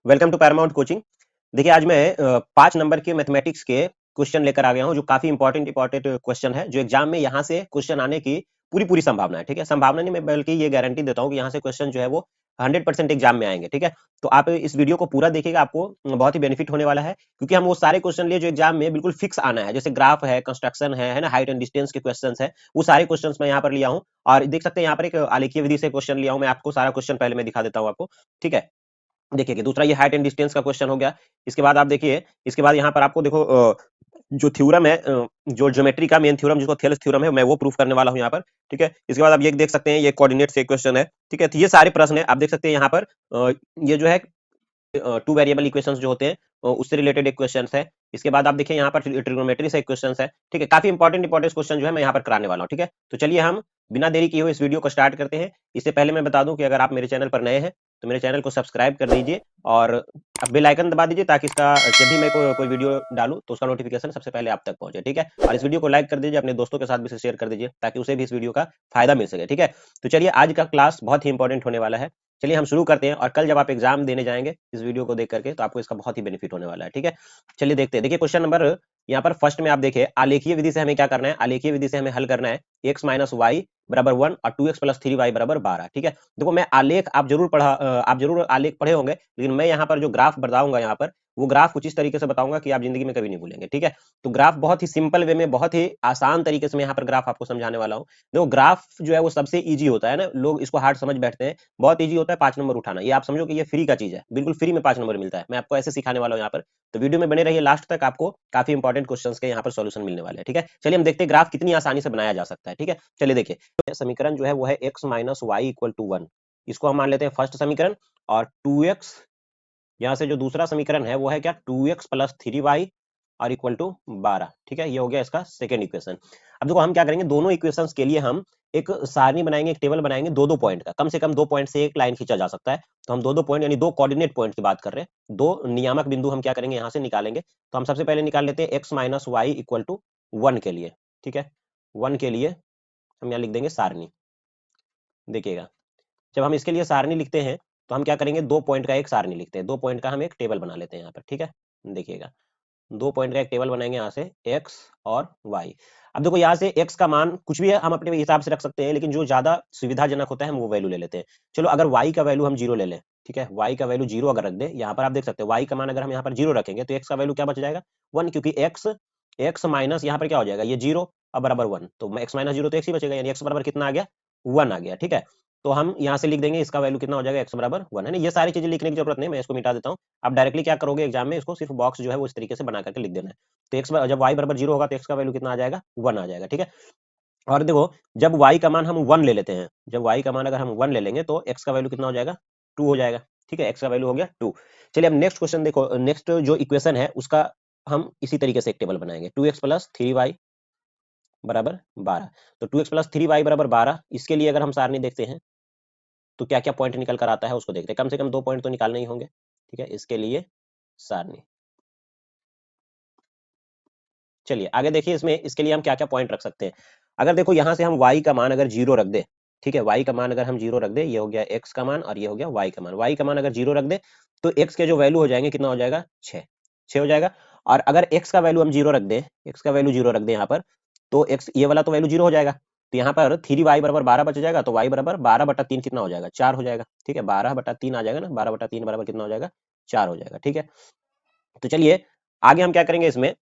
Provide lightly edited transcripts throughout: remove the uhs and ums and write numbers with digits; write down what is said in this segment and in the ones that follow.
Welcome to Paramount coaching. देखिए आज मैं 5 नंबर के मैथमेटिक्स के क्वेश्चन लेकर आ गया हूं जो काफी इंपॉर्टेंट क्वेश्चन है, जो एग्जाम में यहाँ से क्वेश्चन आने की पूरी पूरी संभावना है। ठीक है, संभावना नहीं, मैं बल्कि ये गारंटी देता हूँ कि यहाँ से क्वेश्चन जो है वो 100% एग्जाम में आएंगे। ठीक है, तो आप इस वीडियो को पूरा देखिएगा, आपको बहुत ही बेनिफिट होने वाला है, क्योंकि हम वो सारे क्वेश्चन लिए जो एग्जाम में बिल्कुल फिक्स आना है, जैसे ग्राफ है, कंस्ट्रक्शन है ना, हाइट एंड डिस्टेंस के क्वेश्चन है, वो सारे क्वेश्चन मैं यहाँ पर लिया हूँ। और देख सकते हैं यहाँ पर एक आलेखीय विधि से क्वेश्चन लिया हूँ। मैं आपको सारा क्वेश्चन पहले मैं दिखा देता हूँ आपको। ठीक है, देखिए कि दूसरा ये हाइट एंड डिस्टेंस का क्वेश्चन हो गया। इसके बाद आप देखिए, इसके बाद यहाँ पर आपको देखो जो थ्योरम है, जो ज्योमेट्री का मेन थ्योरम जिसको थेल्स थ्योरम है, मैं वो प्रूफ करने वाला हूँ यहाँ पर। ठीक है, इसके बाद आप ये देख सकते हैं, ये कोऑर्डिनेट से क्वेश्चन है। ठीक है, तो ये सारे प्रश्न है, आप देख सकते हैं यहाँ पर ये जो है टू वेरिएबल इक्वेशंस जो होते हैं उससे रिलेटेड एक क्वेश्चन है। इसके बाद आप देखिए यहाँ पर ट्रिग्नोमेट्री से एक क्वेश्चन है। ठीक है, काफी इंपॉर्टेंट क्वेश्चन जो है मैं यहाँ पर कराने वाला हूँ। ठीक है, तो चलिए हम बिना देरी किए हुए इस वीडियो को स्टार्ट करते हैं। इससे पहले मैं बता दूं कि अगर आप मेरे चैनल पर नए हैं तो मेरे चैनल को सब्सक्राइब कर दीजिए और अब बेल आइकन दबा दीजिए, ताकि इसका जब भी मैं कोई वीडियो डालूं तो उसका नोटिफिकेशन सबसे पहले आप तक पहुंचे। ठीक है, और इस वीडियो को लाइक कर दीजिए, अपने दोस्तों के साथ भी शेयर कर दीजिए, ताकि उसे भी इस वीडियो का फायदा मिल सके। ठीक है, तो चलिए आज का क्लास बहुत ही इंपॉर्टेंट होने वाला है। चलिए हम शुरू करते हैं, और कल जब आप एग्जाम देने जाएंगे इस वीडियो को देख करके तो आपको इसका बहुत ही बेनिफिट होने वाला है। ठीक है, चलिए देखते हैं। देखिए क्वेश्चन नंबर यहाँ पर फर्स्ट में आप देखिए, आलेखीय विधि से हमें क्या करना है, आलेखीय विधि से हमें हल करना है x माइनस वाई बराबर 1 और 2x प्लस 3y बराबर 12। ठीक है, देखो मैं आलेख आप जरूर आलेख पढ़े होंगे, लेकिन मैं यहाँ पर जो ग्राफ बताऊंगा यहाँ पर, वो ग्राफ कुछ इस तरीके से बताऊंगा कि आप जिंदगी में कभी नहीं भूलेंगे। ठीक है, तो ग्राफ बहुत ही सिंपल वे में, बहुत ही आसान तरीके से मैं यहाँ पर ग्राफ आपको समझाने वाला हूँ। देखो ग्राफ जो है वो सबसे ईजी होता है ना, लोग इसको हार्ड समझ बैठते हैं। बहुत ईजी होता है 5 नंबर उठाना, ये आप समझो कि ये फ्री का चीज है, बिल्कुल फ्री में 5 नंबर मिलता है। मैं आपको ऐसे सिखाने वाला हूँ यहाँ पर, तो वीडियो में बने रहिए लास्ट तक, आपको काफी इंपॉर्टेंट क्वेश्चंस के यहाँ पर सॉल्यूशन मिलने वाले हैं। ठीक है, चलिए हम देखते हैं ग्राफ कितनी आसानी से बनाया जा सकता है। ठीक है, चलिए देखिए, समीकरण जो है वो है x minus Y equal to 1, इसको हम मान लेते हैं फर्स्ट समीकरण। और 2x, यहाँ से जो दूसरा समीकरण है वो है क्या, 2x प्लस 3y और इक्वल टू 12। ठीक है, ये हो गया इसका सेकेंड इक्वेशन। अब देखो हम क्या करेंगे, दोनों इक्वेशंस के लिए हम एक सारणी बनाएंगे, एक टेबल बनाएंगे, दो दो पॉइंट का, कम से कम 2 पॉइंट से एक लाइन खींचा जा सकता है। तो हम दो दो पॉइंट यानी दो कोऑर्डिनेट पॉइंट की बात कर रहे हैं, दो नियामक बिंदु हम क्या करेंगे यहाँ से निकालेंगे। तो हम सबसे पहले निकाल लेते हैं X minus Y equal to 1 के लिए। ठीक है, 1 के लिए हम यहाँ लिख देंगे सारणी। देखिएगा, जब हम इसके लिए सारणी लिखते हैं तो हम क्या करेंगे, 2 पॉइंट का एक सारणी लिखते हैं, 2 पॉइंट का हम एक टेबल बना लेते हैं यहाँ पर। ठीक है, देखिएगा 2 पॉइंट का एक टेबल बनाएंगे यहाँ से, x और y। अब देखो यहाँ से x का मान कुछ भी है हम अपने हिसाब से रख सकते हैं, लेकिन जो ज्यादा सुविधाजनक होता है हम वो वैल्यू ले लेते हैं। चलो अगर y का वैल्यू हम 0 ले लें, ठीक है, y का वैल्यू 0 अगर रख दे, यहाँ पर आप देख सकते हैं y का मान अगर हम यहाँ पर 0 रखेंगे तो x का वैल्यू क्या बच जाएगा, 1, क्योंकि x माइनस यहाँ पर क्या हो जाएगा, ये 0 और बराबर 1, तो x माइनस 0 तो x ही बचेगा, यानी x बराबर कितना आ गया, 1 आ गया। ठीक है, तो हम यहाँ से लिख देंगे इसका वैल्यू कितना हो जाएगा, x बराबर 1 है ना। ये सारी चीजें लिखने की जरूरत नहीं, मैं इसको मिटा देता हूँ। आप डायरेक्टली क्या करोगे एग्जाम में, इसको सिर्फ बॉक्स जो है वो इस तरीके से बना करके लिख देना है। तो x जब y बराबर 0 होगा तो x का वैल्यू कितना आ जाएगा, 1 आ जाएगा। ठीक है, और देखो जब y का मान हम 1 ले लेते हैं, जब y का मान अगर हम 1 ले लेंगे तो x का वैल्यू कितना हो जाएगा, 2 हो जाएगा। ठीक है, x का वैल्यू हो गया 2। चलिए अब नेक्स्ट क्वेश्चन देखो, नेक्स्ट जो इक्वेशन है उसका हम इसी तरीके से एक टेबल बनाएंगे, 2x प्लस 3y बराबर 12। तो 2x प्लस 3y बराबर 12, इसके लिए अगर हम सारणी देखते हैं तो क्या क्या पॉइंट निकल कर आता है उसको देखते हैं, कम से कम 2 पॉइंट तो निकालने ही होंगे। ठीक है, इसके लिए सारणी, चलिए आगे देखिए, इसमें इसके लिए हम क्या क्या पॉइंट रख सकते हैं। अगर देखो यहाँ से हम y का मान अगर 0 रख दे, ठीक है, y का मान अगर हम 0 रख दे, ये हो गया x का मान और ये हो गया y का मान, y का मान अगर 0 रख दे तो x के जो वैल्यू हो जाएंगे कितना हो जाएगा, 6 हो जाएगा। और अगर x का वैल्यू हम 0 रख दे, x का वैल्यू 0 रख दे यहाँ पर, तो x ये वाला तो वैल्यू 0 हो जाएगा, तो यहाँ पर 3y बराबर 12 बच जाएगा, तो y बराबर 12/3 कितना हो जाएगा, 4 हो जाएगा। ठीक है, 12/3 आ जाएगा ना, 12/3 बराबर कितना हो जाएगा, 4 हो जाएगा। ठीक है, तो चलिए आगे हम क्या करेंगे इसमें,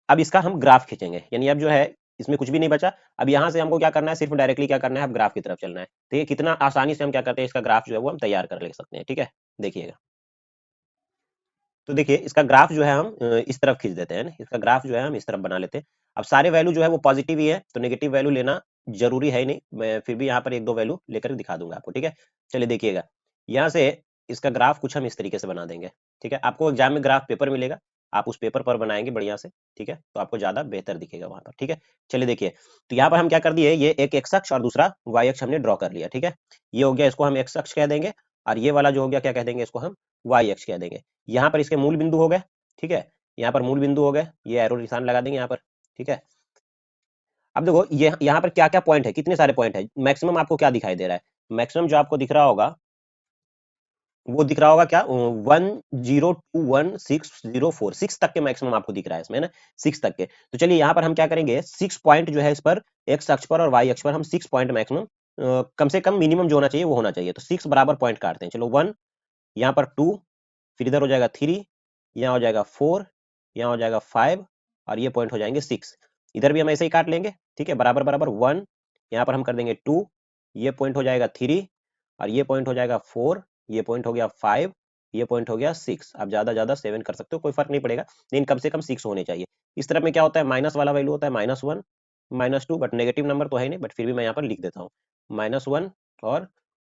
अब इसका हम ग्राफ खींचेंगे, यानी अब जो है इसमें कुछ भी नहीं बचा। अब यहाँ से हमको क्या करना है, सिर्फ डायरेक्टली क्या करना है, अब ग्राफ की तरफ चलना है। तो ये कितना आसानी से हम क्या करते हैं, इसका ग्राफ जो है वो हम तैयार कर ले सकते हैं। ठीक है, देखिएगा, तो देखिए इसका ग्राफ जो है हम इस तरफ खींच देते हैं ना, इसका ग्राफ जो है हम इस तरफ बना लेते हैं। अब सारे वैल्यू जो है वो पॉजिटिव ही है, तो नेगेटिव वैल्यू लेना जरूरी है ही नहीं, मैं फिर भी यहाँ पर एक दो वैल्यू लेकर दिखा दूंगा आपको। ठीक है, चलिए देखिएगा, यहाँ से इसका ग्राफ कुछ हम इस तरीके से बना देंगे। ठीक है, आपको एग्जाम में ग्राफ पेपर मिलेगा, आप उस पेपर पर बनाएंगे बढ़िया से। ठीक है, तो आपको ज्यादा बेहतर दिखेगा वहां पर। ठीक है, चलिए देखिए, तो यहाँ पर हम क्या कर दिए, ये एक एक्स अक्ष और दूसरा वाई अक्ष हमने ड्रॉ कर लिया। ठीक है, ये हो गया, इसको हम एक्स अक्ष कह देंगे, और ये वाला जो हो गया क्या कह देंगे, इसको हम वाई अक्ष कह देंगे। यहाँ पर इसके मूल बिंदु हो गए। ठीक है, यहाँ पर मूल बिंदु हो गए, ये एरो निशान लगा देंगे यहाँ पर। ठीक है, अब देखो ये यहाँ पर क्या क्या पॉइंट है, कितने सारे पॉइंट है, मैक्सिमम आपको क्या दिखाई दे रहा है, मैक्सिमम जो आपको दिख रहा होगा वो दिख रहा होगा क्या, 1021604, 6 तक के मैक्सिमम आपको दिख रहा है इसमें, है ना, 6 तक के। तो चलिए यहाँ पर हम क्या करेंगे, 6 पॉइंट जो है इस पर एक्स अक्ष पर और वाई अक्ष पर हम 6 पॉइंट मैक्सिमम, कम से कम मिनिमम जो होना चाहिए वो होना चाहिए। तो 6 बराबर पॉइंट काटते हैं, चलो 1, यहाँ पर 2, फिर इधर हो जाएगा 3, यहाँ हो जाएगा 4, यहाँ हो जाएगा 5, और ये पॉइंट हो जाएंगे 6। इधर भी हम ऐसे ही काट लेंगे, ठीक है, बराबर बराबर 1, यहाँ पर हम कर देंगे 2, ये पॉइंट हो जाएगा 3, और ये पॉइंट हो जाएगा 4, ये पॉइंट हो गया 5, ये पॉइंट हो गया 6। आप ज्यादा ज्यादा 7 कर सकते हो, कोई फर्क नहीं पड़ेगा, लेकिन कम से कम 6 होने चाहिए। इस तरफ में क्या होता है, माइनस वाला वैल्यू होता है -1, -2, बट नेगेटिव नंबर तो है नहीं, बट फिर भी मैं यहाँ पर लिख देता हूँ -1 और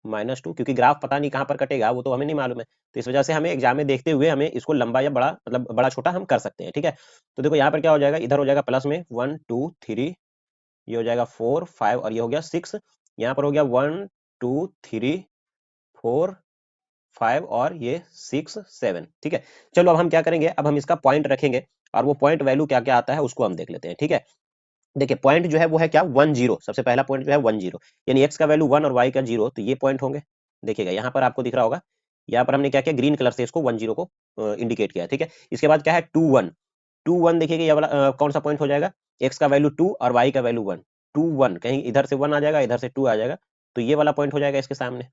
-2, क्योंकि ग्राफ पता नहीं कहाँ पर कटेगा वो तो हमें नहीं मालूम है। तो इस वजह से हमें एग्जाम में देखते हुए हमें इसको लंबा या बड़ा, मतलब बड़ा छोटा हम कर सकते हैं, ठीक है। तो देखो यहाँ पर क्या हो जाएगा, इधर हो जाएगा प्लस में 1 2 3, ये हो जाएगा 4 5, और ये हो गया 6। यहाँ पर हो गया 1 2 3 4 5, और ये 6 7, ठीक है। चलो अब हम क्या करेंगे, अब हम इसका पॉइंट रखेंगे, और वो पॉइंट वैल्यू क्या क्या आता है उसको हम देख लेते हैं, ठीक है। देखिए पॉइंट जो है वो है क्या, 10, सबसे पहला पॉइंट जो है 10, यानी एक्स का वैल्यू 1 और वाई का 0, तो ये पॉइंट होंगे। देखिएगा यहाँ पर आपको दिख रहा होगा, यहाँ पर हमने क्या किया, ग्रीन कलर से इसको 10 को इंडिकेट किया, ठीक है। इसके बाद क्या है 2 1, 2 1 देखिएगा ये वाला कौन सा पॉइंट हो जाएगा, एक्स का वैल्यू 2 और वाई का वैल्यू 1, 2 1, कहीं इधर से 1 आ जाएगा, इधर से 2 आ जाएगा, तो ये वाला पॉइंट हो जाएगा इसके सामने,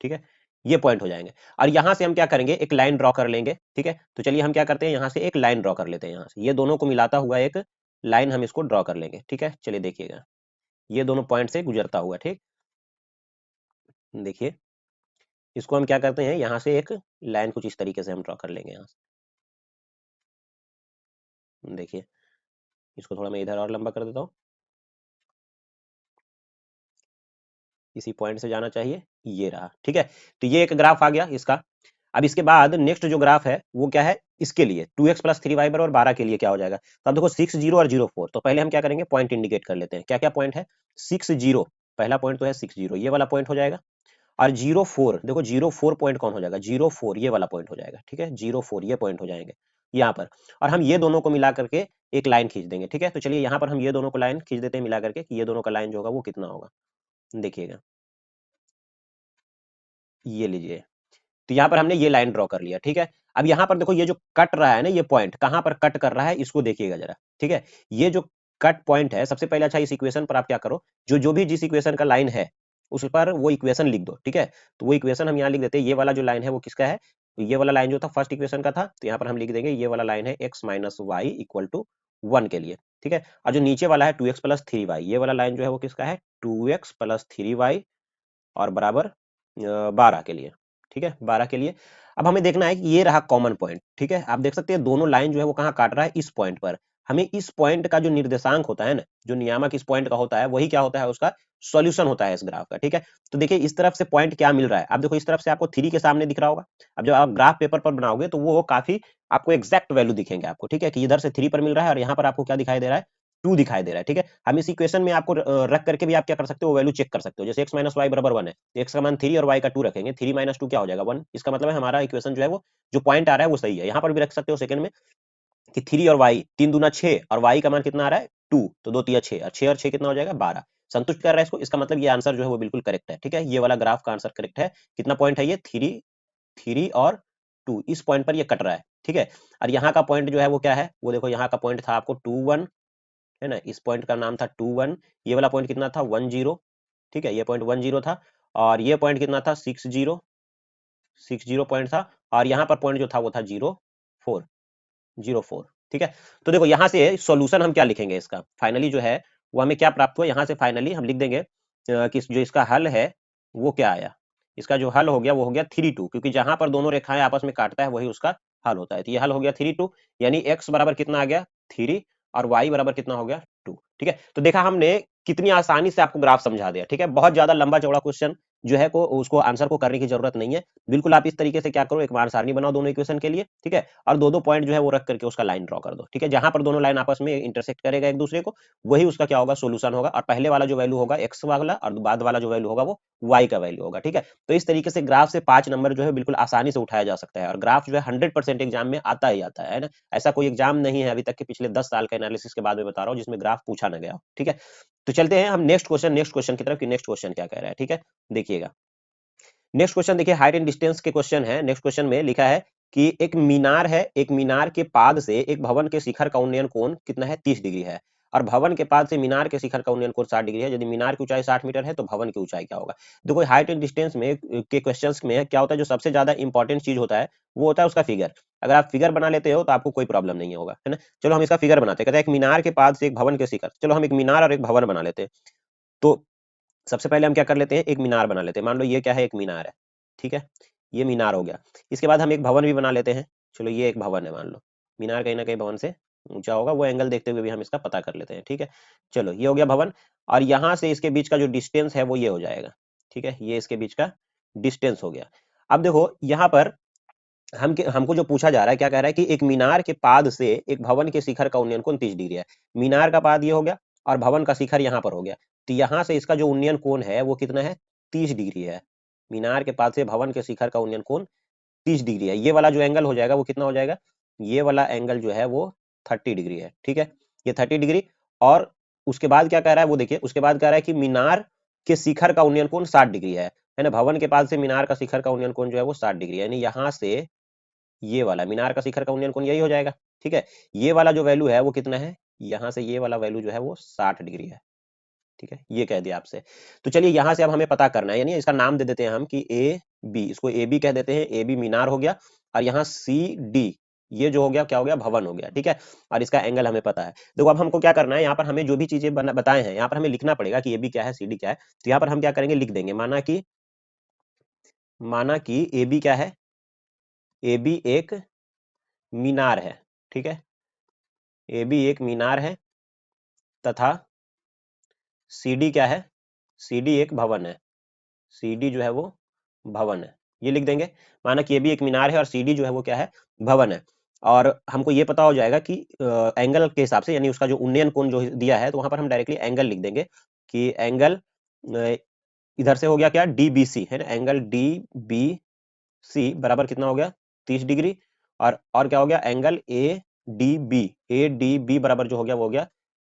ठीक है। ये पॉइंट हो जाएंगे, और यहां से हम क्या करेंगे, एक लाइन ड्रॉ कर लेंगे, ठीक है। तो चलिए हम क्या करते हैं, यहाँ से एक लाइन ड्रॉ कर लेते हैं, यहाँ से ये दोनों को मिलाता हुआ एक लाइन हम इसको ड्रॉ कर लेंगे, ठीक है। चलिए देखिएगा, ये दोनों पॉइंट से गुजरता हुआ, ठीक, देखिए इसको हम क्या करते हैं, यहाँ से एक लाइन कुछ इस तरीके से हम ड्रॉ कर लेंगे यहाँ से, देखिए इसको थोड़ा मैं इधर और लंबा कर देता हूँ, इसी पॉइंट से जाना चाहिए, ये रहा, ठीक है। तो ये एक ग्राफ आ गया इसका। अब इसके बाद नेक्स्ट जो ग्राफ है वो क्या है, इसके लिए 2x + 3y और 12 के लिए क्या हो जाएगा। तो अब देखो 60 और 04, तो पहले हम क्या करेंगे, पॉइंट इंडिकेट कर लेते हैं, क्या क्या पॉइंट है, 60, पहला पॉइंट तो है 60, ये वाला पॉइंट हो जाएगा। और 04, देखो 04 पॉइंट कौन हो जाएगा, 04 ये वाला पॉइंट हो जाएगा, ठीक है, 04 ये पॉइंट हो जाएंगे यहाँ पर। और हम ये दोनों को मिला करके एक लाइन खींच देंगे, ठीक है। तो चलिए यहाँ पर हम ये दोनों को लाइन खींच देते हैं मिला करके, कि ये दोनों का लाइन जो होगा वो कितना होगा, देखिएगा ये लीजिए। तो यहाँ पर हमने ये लाइन ड्रॉ कर लिया, ठीक है। अब यहाँ पर देखो ये जो कट रहा है ना, ये पॉइंट कहाँ पर कट कर रहा है इसको देखिएगा जरा, ठीक है। ये जो कट पॉइंट है, सबसे पहले अच्छा इस इक्वेशन पर आप क्या करो, जो जो भी जिस इक्वेशन का लाइन है उस पर वो इक्वेशन लिख दो, ठीक है। तो वो इक्वेशन हम यहाँ लिख देते हैं, ये वाला जो लाइन है वो किसका है, तो ये वाला लाइन जो था फर्स्ट इक्वेशन का था, तो यहाँ पर हम लिख देंगे ये वाला लाइन है x - y = 1 के लिए, ठीक है। और जो नीचे वाला है 2x + 3y, ये वाला लाइन जो है वो किसका है, 2x + 3y और बराबर 12 के लिए, ठीक है, 12 के लिए। अब हमें देखना है कि ये रहा कॉमन पॉइंट, ठीक है। आप देख सकते हैं दोनों लाइन जो है वो कहाँ काट रहा है, इस पॉइंट पर। हमें इस पॉइंट का जो निर्देशांक होता है ना, जो नियामक इस पॉइंट का होता है, वही क्या होता है, उसका सॉल्यूशन होता है इस ग्राफ का, ठीक है। तो देखिए इस तरफ से पॉइंट क्या मिल रहा है, आप देखो इस तरफ से आपको 3 के सामने दिख रहा होगा। अब जब आप ग्राफ पेपर पर बनाओगे तो वो काफी आपको एग्जैक्ट वैल्यू दिखेंगे आपको, ठीक है, कि इधर से 3 पर मिल रहा है और यहाँ पर आपको क्या दिखाई दे रहा है, 2 दिखाई दे रहा है, ठीक है। हम इस इक्वेशन में आपको रख करके भी आप क्या कर सकते हो, वैल्यू चेक कर सकते हो। जैसे x - y = 1 है, तो x का मान 3 और y का 2 रखेंगे, 3 - 2 क्या हो जाएगा 1, इसका मतलब है हमारा इक्वेशन जो है वो जो पॉइंट आ रहा है वो सही है। यहाँ पर भी रख सकते हो सेकंड में कि 3 और y, 3 दूना 6, और y का मान कितना आ रहा है 2, तो 2 तिया 6, और 6 और 6 कितना हो जाएगा 12, संतुष्ट कर रहा है इसको, इसका मतलब ये आंसर जो है वो बिल्कुल करेक्ट है, ठीक है। ये वाला ग्राफ का आंसर करेक्ट है। कितना पॉइंट है ये, 3 3 और 2, इस पॉइंट पर ये कट रहा है, ठीक है। और यहाँ का पॉइंट जो है वो क्या है, वो देखो यहाँ का पॉइंट था आपको 2 1, है ना, इस पॉइंट का नाम था 2 1, ये वाला पॉइंट कितना था 10, ठीक है, ये पॉइंट 10 था। और ये पॉइंट कितना था 60 पॉइंट था। और यहाँ पर पॉइंट जो था वो था 04, ठीक है। तो देखो यहाँ से सॉल्यूशन हम क्या लिखेंगे इसका, फाइनली जो है वो हमें क्या प्राप्त हुआ, यहाँ से फाइनली हम लिख देंगे कि जो इसका हल है वो क्या आया, इसका जो हल हो गया वो हो गया 3 2, क्योंकि जहां पर दोनों रेखाएं आपस में काटता है वही उसका हल होता है। तो ये हल हो गया 3 2, यानी x बराबर कितना आ गया 3, और y बराबर कितना हो गया 2, ठीक है। तो देखा हमने कितनी आसानी से आपको ग्राफ समझा दिया, ठीक है। बहुत ज्यादा लंबा चौड़ा क्वेश्चन जो है को उसको आंसर को करने की जरूरत नहीं है। बिल्कुल आप इस तरीके से क्या करो, एक मान सारणी बनाओ दोनों इक्वेशन के लिए, ठीक है, और दो दो पॉइंट जो है वो रख करके उसका लाइन ड्रॉ कर दो, ठीक है। जहां पर दोनों लाइन आपस में इंटरसेक्ट करेगा एक दूसरे को, वही उसका क्या होगा, सोल्यूशन होगा। और पहले वाला जो वैल्यू होगा एक्स वाला, और बाद वाला जो वैल्यू होगा वो वाई का वैल्यू होगा, ठीक है। तो इस तरीके से ग्राफ से 5 नंबर जो है बिल्कुल आसानी से उठाया जा सकता है, और ग्राफ जो है 100% एग्जाम में आता ही आता है ना। ऐसा कोई एग्जाम नहीं है अभी तक के पिछले 10 साल का एनालिसिस के बाद में बता रहा हूँ जिसमें ग्राफ पूछा ना गया हो, ठीक है। तो चलते हैं हम नेक्स्ट क्वेश्चन की तरफ कि नेक्स्ट क्वेश्चन क्या कह रहा है, ठीक है। देखिएगा नेक्स्ट क्वेश्चन देखिए, हाइट एंड डिस्टेंस के क्वेश्चन है। नेक्स्ट क्वेश्चन में लिखा है कि एक मीनार है, एक मीनार के पाद से एक भवन के शिखर का उन्नयन कोण कितना है, 30 डिग्री है, और भवन के पाद से मीनार के शिखर का उन्नयन कोण 60 डिग्री है। यदि मीनार की ऊंचाई 60 मीटर है तो भवन की ऊंचाई क्या होगा। देखो हाइट एंड डिस्टेंस में के क्वेश्चंस में क्या होता है, जो सबसे ज्यादा इंपॉर्टेंट चीज होता है वो होता है उसका फिगर। अगर आप फिगर बना लेते हो तो आपको कोई प्रॉब्लम नहीं होगा, है ना। चलो हम इसका फिगर बनाते हैं। कहते हैं एक मीनार के पाद से एक भवन के शिखर, चलो हम एक मीनार और एक भवन बना लेते हैं। तो सबसे पहले हम क्या कर लेते हैं, एक मीनार बना लेते हैं। मान लो ये क्या है, एक मीनार है, ठीक है, ये मीनार हो गया। इसके बाद हम एक भवन भी बना लेते हैं। चलो ये एक भवन है, मान लो मीनार कहीं ना कहीं भवन से ऊंचा होगा, वो एंगल देखते हुए भी हम इसका पता कर लेते हैं, ठीक है। चलो ये हो गया भवन, और यहाँ से इसके बीच का जो डिस्टेंस है वो ये हो जाएगा, ठीक है, ये इसके बीच का डिस्टेंस हो गया। अब देखो यहाँ पर हमको जो पूछा जा रहा है, क्या कह रहा है कि एक मीनार के पाद से एक भवन के शिखर का उन्नयन कोण 30 डिग्री है। मीनार का पाद ये हो गया और भवन का शिखर यहाँ पर हो गया, तो यहाँ से इसका जो उन्नयन कोण है वो कितना है, 30 डिग्री है। मीनार के पाद से भवन के शिखर का उन्नयन कोण 30 डिग्री है। ये वाला जो एंगल हो जाएगा वो कितना हो जाएगा, ये वाला एंगल जो है वो 30 डिग्री है, ठीक है, ये 30 डिग्री। और उसके बाद क्या कह रहा है वो देखिए, उसके बाद कह रहा है कि मीनार के शिखर का उन्नयन कोण 60 डिग्री है ना। भवन के पास से मीनार का शिखर का उन्नयन कोण जो है वो 60 डिग्री है, यानी यहाँ से ये वाला मीनार का शिखर का उन्नयन कोण यही हो जाएगा, ठीक है। ये वाला जो वैल्यू है वो कितना है, यहाँ से ये वाला वैल्यू जो है वो 60 डिग्री है, ठीक है, ये कह दिया आपसे। तो चलिए यहाँ से अब हमें पता करना है, यानी इसका नाम दे देते हैं हम कि ए बी, इसको ए बी कह देते हैं। ए बी मीनार हो गया, और यहाँ सी डी ये जो हो गया क्या हो गया, भवन हो गया, ठीक है। और इसका एंगल हमें पता है। देखो अब हमको क्या करना है, यहाँ पर हमें जो भी चीजें बताए हैं यहाँ पर हमें लिखना पड़ेगा कि ए बी क्या है, सी डी क्या है। तो यहाँ पर हम क्या करेंगे, लिख देंगे, माना कि ए बी क्या है, ए बी एक मीनार है, ठीक है, ए बी एक मीनार है, तथा CD क्या है, CD एक भवन है, CD जो है वो भवन है, ये लिख देंगे। माना कि ये भी एक मीनार है और CD जो है वो क्या है, भवन है। और हमको ये पता हो जाएगा कि एंगल के हिसाब से, यानी उसका जो उन्नयन कोण जो दिया है, तो वहां पर हम डायरेक्टली एंगल लिख देंगे कि एंगल इधर से हो गया क्या, DBC है ना, एंगल DBC बराबर कितना हो गया, 30 डिग्री। और क्या हो गया, एंगल ADB बराबर जो हो गया वो हो गया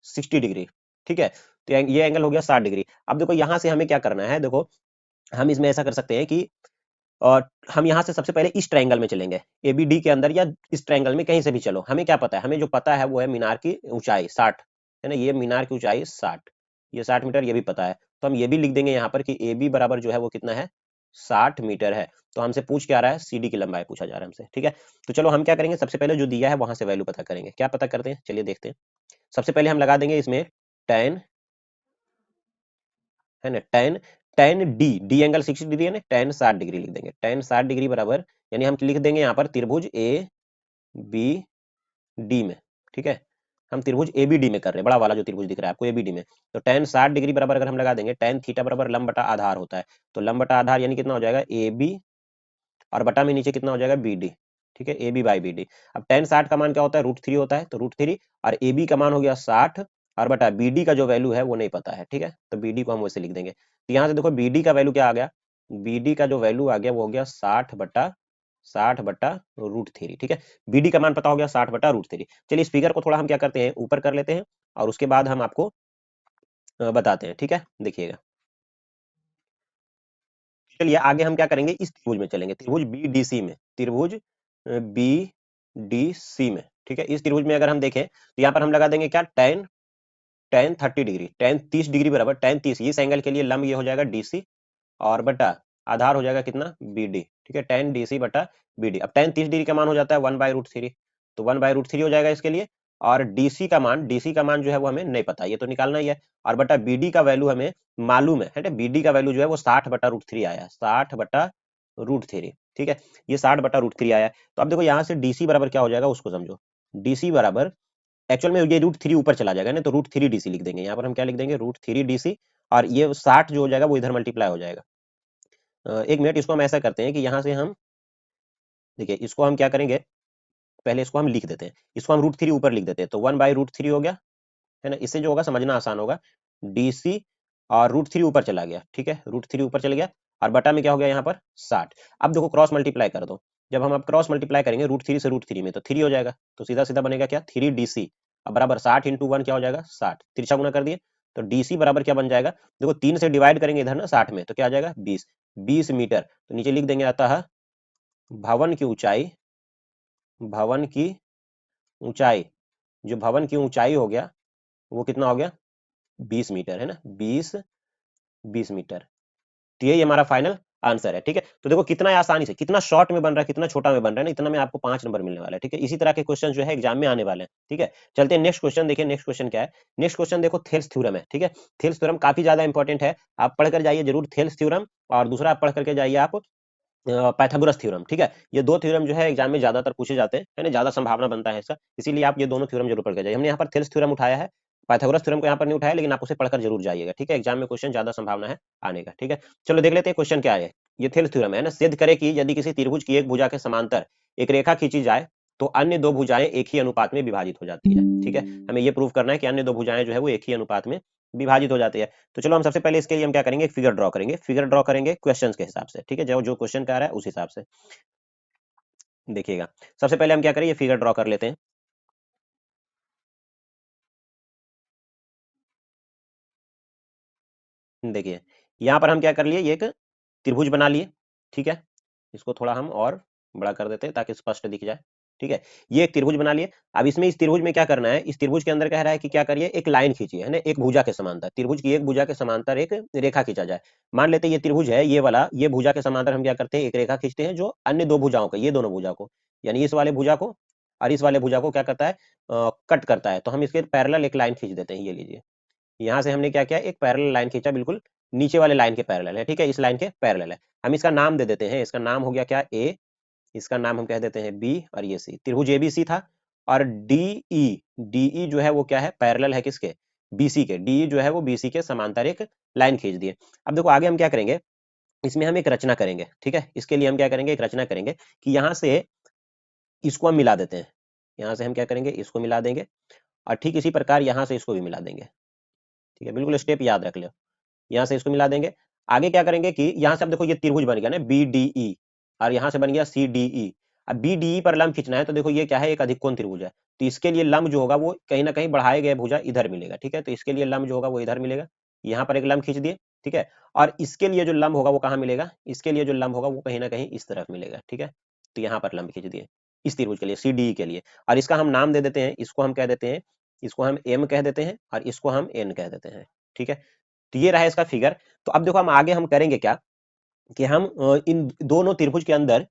60 डिग्री, ठीक है। तो ये एंगल हो गया 60 डिग्री। अब देखो यहाँ से हमें क्या करना है, देखो हम इसमें ऐसा कर सकते हैं कि हम यहाँ से सबसे पहले इस ट्रायंगल में चलेंगे, ABD के अंदर या इस ट्रायंगल में कहीं से भी चलो। हमें क्या पता है, हमें जो पता है वो है मीनार की ऊंचाई 60 है ना, ये मीनार की ऊंचाई 60, ये 60 मीटर, ये भी पता है। तो हम ये भी लिख देंगे यहाँ पर कि AB बराबर जो है वो कितना है, 60 मीटर है। तो हमसे पूछ क्या रहा है, CD की लंबाई पूछा जा रहा है हमसे, ठीक है। तो चलो हम क्या करेंगे, सबसे पहले जो दिया है वहां से वैल्यू पता करेंगे। क्या पता करते हैं, चलिए देखते हैं। सबसे पहले हम लगा देंगे इसमें tan, है ना, tan D एंगल 60 डिग्री है ना, tan 60 डिग्री लिख देंगे। tan 60 डिग्री बराबर, यानी हम लिख देंगे यहाँ पर त्रिभुज ABD में, ठीक है, हम त्रिभुज ABD में कर रहे हैं, बड़ा वाला जो त्रिभुज दिख रहा है आपको ABD में। तो tan 60 डिग्री बराबर अगर हम लगा देंगे, tan थीटा बराबर लंब बटा आधार होता है, तो लंब बटा आधार यानी कितना हो जाएगा, AB, और बटा में नीचे कितना हो जाएगा, BD, ठीक है, AB बाई BD। अब tan 60 का मान क्या होता है, √3 होता है, तो √3, और AB का मान हो गया 60, और बटा BD का जो वैल्यू है वो नहीं पता है, ठीक है, तो BD को हम वैसे लिख देंगे। तो यहाँ से देखो BD का वैल्यू क्या आ गया, BD का जो वैल्यू आ गया वो हो गया 60 बटा √3, ठीक है। BD का मान पता हो गया 60 बटा √3। चलिए इस फिगर को थोड़ा हम क्या करते हैं, ऊपर कर लेते हैं, और उसके बाद हम आपको बताते हैं, ठीक है, देखिएगा। चलिए आगे हम क्या करेंगे, इस त्रिभुज में चलेंगे, त्रिभुज BDC में, त्रिभुज BDC में, ठीक है। इस त्रिभुज में अगर हम देखें तो यहाँ पर हम लगा देंगे क्या, tan 30 डिग्री, tan 30 डिग्री बराबर tan 30, इस एंगल के लिए लंब ये हो जाएगा DC, और बटा आधार हो जाएगा कितना, BD, ठीक है, tan DC बटा BD। अब tan 30 डिग्री का मान हो जाता है 1/√3, तो 1/√3 हो जाएगा इसके लिए। और DC का मान जो है वो हमें नहीं पता, ये तो निकालना ही है। और बटा BD का वैल्यू हमें मालूम है ना, BD का वैल्यू जो है वो 60 बटा √3 आया, 60 बटा √3, ठीक है, ये 60 बटा √3 आया। तो अब देखो यहाँ से DC बराबर क्या हो जाएगा उसको समझो, DC बराबर, एक्चुअल में ये √3 ऊपर चला जाएगा ना, तो √3 DC लिख देंगे। यहाँ पर हम क्या लिख देंगे, √3 DC, और ये 60 जो हो जाएगा वो इधर मल्टीप्लाई हो जाएगा। एक मिनट, इसको हम ऐसा करते हैं कि यहाँ से हम, देखिए इसको हम क्या करेंगे, पहले इसको हम लिख देते हैं, इसको हम √3 ऊपर लिख देते हैं, तो 1/√3 हो गया, है ना, इससे जो होगा समझना आसान होगा, DC, और √3 ऊपर चला गया, ठीक है, √3 ऊपर चला गया, और बटा में क्या हो गया यहाँ पर 60। अब देखो क्रॉस मल्टीप्लाई कर दो, जब हम अब क्रॉस मल्टीप्लाई करेंगे √3 से √3 में, तो 3 हो जाएगा, तो सीधा सीधा बनेगा क्या, 3DC, अब बराबर 60 × 1 क्या हो जाएगा, 60, तिरछा गुना कर दिए, तो DC बराबर क्या बन जाएगा, देखो 3 से डिवाइड करेंगे इधर ना 60 में, तो क्या आ जाएगा 20। 20 मीटर, तो नीचे लिख देंगे अतः भवन की ऊंचाई, भवन की ऊंचाई, जो भवन की ऊंचाई हो गया वो कितना हो गया, 20 मीटर, है ना, 20 मीटर। तो यही हमारा फाइनल आंसर है। ठीक है, तो देखो कितना आसानी से, कितना शॉर्ट में बन रहा है, कितना छोटा में बन रहा है ना, इतना में आपको 5 नंबर मिलने वाला है। ठीक है, इसी तरह के क्वेश्चन जो है एग्जाम में आने वाले हैं। ठीक है, चलते हैं नेक्स्ट क्वेश्चन। देखिए नेक्स्ट क्वेश्चन क्या है। नेक्स्ट क्वेश्चन देखो थेल्स थ्योरम है। ठीक है, थेल्स थ्योरम काफी ज्यादा इंपॉर्टेंट है, आप पढ़ कर जाइए जरूर थेल्स थ्योरम, और दूसरा आप पढ़ करके जाइए आप पाइथागोरस थ्योरम। ठीक है, ये दो थ्योरम जो है एग्जाम में ज्यादातर पूछे जाते हैं, है ना, ज्यादा संभावना बनता है इसका, इसीलिए आप ये दोनों थ्योरम जरूर पढ़ के जाइए। हमने यहाँ पर थेल्स थ्योरम उठाया है, पाइथागोरस थ्योरम को यहाँ पर नहीं उठाया, लेकिन आप उसे पढ़कर जरूर जाइएगा। ठीक है, एग्जाम में क्वेश्चन ज्यादा संभावना है आने का। ठीक है, चलो देख लेते हैं क्वेश्चन क्या है। ये थेल्स थ्योरम है ना, सिद्ध करे कि यदि किसी त्रिभुज की एक भुजा के समांतर एक रेखा खींची जाए तो अन्य दो भुजाएं एक ही अनुपात में विभाजित हो जाती है। ठीक है, हमें ये प्रूव करना है कि अन्य दो भुजाएं जो है वो एक ही अनुपात में विभाजित हो जाती है। तो चलो हम सबसे पहले इसके लिए हम क्या करेंगे, एक फिगर ड्रॉ करेंगे, फिगर ड्रॉ करेंगे क्वेश्चंस के हिसाब से। ठीक है, जो जो क्वेश्चन का आ रहा है उस हिसाब से देखिएगा। सबसे पहले हम क्या करें, ये फिगर ड्रॉ कर लेते हैं। देखिए यहाँ पर हम क्या कर लिए, ये एक त्रिभुज बना लिए। ठीक है, इसको थोड़ा हम और बड़ा कर देते हैं ताकि स्पष्ट दिख जाए। ठीक है, ये एक त्रिभुज बना लिए। अब इसमें इस त्रिभुज में क्या करना है, इस त्रिभुज के अंदर कह रहा है कि क्या करिए, एक लाइन खींचिए, है ना, एक भुजा के समांतर, त्रिभुज की एक भुजा के समांतर एक रेखा खींचा जाए। मान लेते हैं ये त्रिभुज है, ये वाला, ये भुजा के समांतर हम क्या करते हैं, एक रेखा खींचते हैं जो अन्य दो भुजाओं को, ये दोनों भुजा को, यानी इस वाले भुजा को और इस वाले भुजा को क्या करता है, कट करता है। तो हम इसके पैरेलल एक लाइन खींच देते हैं, ये लीजिए। यहाँ से हमने क्या किया, एक पैरेलल लाइन खींचा, बिल्कुल नीचे वाले लाइन के पैरेलल है। ठीक है, इस लाइन के पैरेलल है। हम इसका नाम दे देते हैं, इसका नाम हो गया क्या, ए, इसका नाम हम कह देते हैं बी, और ये सी। त्रिभुज एबीसी था, और डीई, डीई जो है वो क्या है, पैरेलल है किसके, बीसी के। डीई जो है वो बीसी के समांतर एक लाइन खींच दिए। अब देखो आगे हम क्या करेंगे, इसमें हम एक रचना करेंगे। ठीक है, इसके लिए हम क्या करेंगे, एक रचना करेंगे कि यहाँ से इसको हम मिला देते हैं, यहाँ से हम क्या करेंगे, इसको मिला देंगे, और ठीक इसी प्रकार यहाँ से इसको भी मिला देंगे। ठीक है, बिल्कुल स्टेप याद रख लो, यहाँ से इसको मिला देंगे। आगे क्या करेंगे कि यहाँ से अब देखो ये त्रिभुज बन गया ना बी डी ई, और यहाँ से बन गया सी डी ई। अब बी डी ई पर लंब खींचना है, तो देखो ये क्या है, एक अधिकोण त्रिभुज है, तो इसके लिए लंब जो होगा वो कहीं ना कहीं बढ़ाए गए भुजा इधर मिलेगा। ठीक है, तो इसके लिए लंब जो होगा वो इधर मिलेगा, यहाँ पर एक लंब खींच दिए। ठीक है, और इसके लिए जो लंब होगा वो कहाँ मिलेगा, इसके लिए जो लंब होगा वो कहीं ना कहीं इस तरफ मिलेगा। ठीक है, तो यहाँ पर लंब खींच दिए इस त्रिभुज के लिए, सी डी ई के लिए, और इसका हम नाम दे देते हैं, इसको हम कह देते हैं, इसको हम एम कह देते हैं, और इसको हम एन कह देते हैं। ठीक है, तो ये रहा इसका फिगर। तो अब देखो हम आगे हम करेंगे क्या कि हम इन दोनों त्रिभुज के अंदर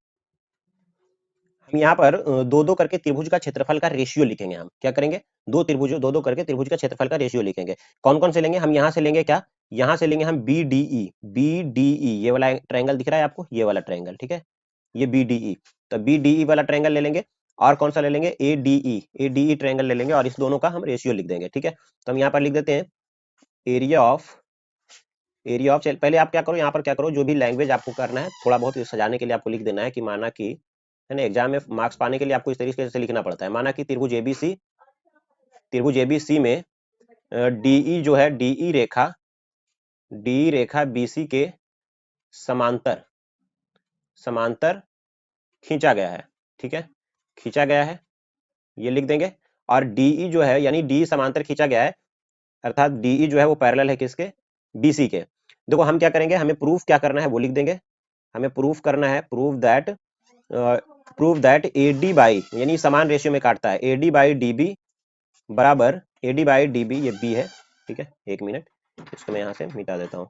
हम यहाँ पर दो दो करके त्रिभुज का क्षेत्रफल का रेशियो लिखेंगे। हम क्या करेंगे, दो त्रिभुज, दो दो करके त्रिभुज का क्षेत्रफल का रेशियो लिखेंगे। कौन कौन से लेंगे, हम यहाँ से लेंगे क्या, यहाँ से लेंगे हम B D E, B D E, ये वाला ट्रायंगल दिख रहा है आपको, ये वाला ट्रायंगल। ठीक है, ये बी डी ई, तो बी डी ई वाला ट्रायंगल ले लेंगे। और कौन सा ले लेंगे, ए D E, A D E triangle ले लेंगे, और इस दोनों का हम रेशियो लिख देंगे। ठीक है, तो हम यहाँ पर लिख देते हैं एरिया ऑफ, एरिया ऑफ, पहले आप क्या करो, यहाँ पर क्या करो, जो भी लैंग्वेज आपको करना है थोड़ा बहुत सजाने के लिए आपको लिख देना है कि माना कि, है ना, एग्जाम में मार्क्स पाने के लिए आपको इस तरीके से लिखना पड़ता है। माना कि त्रिभुज एबीसी, त्रिभुज एबीसी में डीई जो है, डीई रेखा, डी रेखा बीसी के समांतर, समांतर खींचा गया है। ठीक है, खींचा गया है, ये लिख देंगे। और डीई जो है, यानी डी समांतर खींचा गया है, अर्थात डीई जो है वो पैरेलल है किसके, बीसी के। देखो हम क्या करेंगे, हमें प्रूफ क्या करना है वो लिख देंगे। हमें प्रूफ करना है, prove that A D by, यानी समान रेशियो में काटता है, A D by D B बराबर, A D by D B, ये बी है। ठीक है, एक मिनट, इसको मैं यहाँ से मिटा देता हूँ।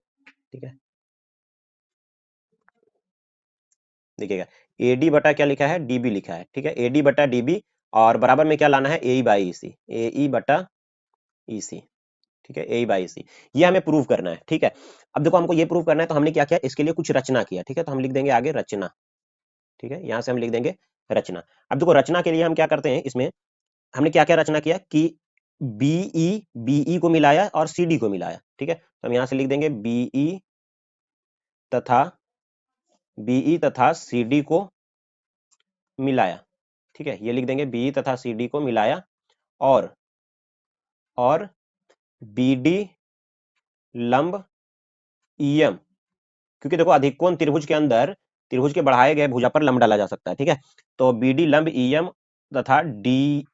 ठीक है, देखिएगा ए डी बटा क्या लिखा है, डी बी लिखा है। ठीक है, ए डी बटा डी बी, और बराबर में क्या लाना है, ए ई बाई ई सी, ए ई बटा ई सी। ठीक है, ए बाई सी, ये हमें प्रूव करना है। ठीक है, अब देखो हमको ये प्रूव करना है, तो हमने क्या किया, इसके लिए कुछ रचना किया। ठीक है, तो हम लिख देंगे आगे रचना। ठीक है, यहाँ से हम लिख देंगे रचना। अब देखो रचना के लिए हम क्या करते हैं, इसमें हमने क्या क्या रचना किया कि बीई को मिलाया और सीडी को मिलाया। ठीक है, तो हम यहाँ से लिख देंगे तथा बीई तथा सीडी को मिलाया। ठीक है, ये लिख देंगे बीई तथा सीडी को मिलाया, और बीडी लंब ईएम, क्योंकि देखो अधिकोण त्रिभुज के अंदर त्रिभुज के बढ़ाए गए भुजा पर लंब डाला जा सकता है। ठीक है, तो बीडी लंब ईएम तथा डी,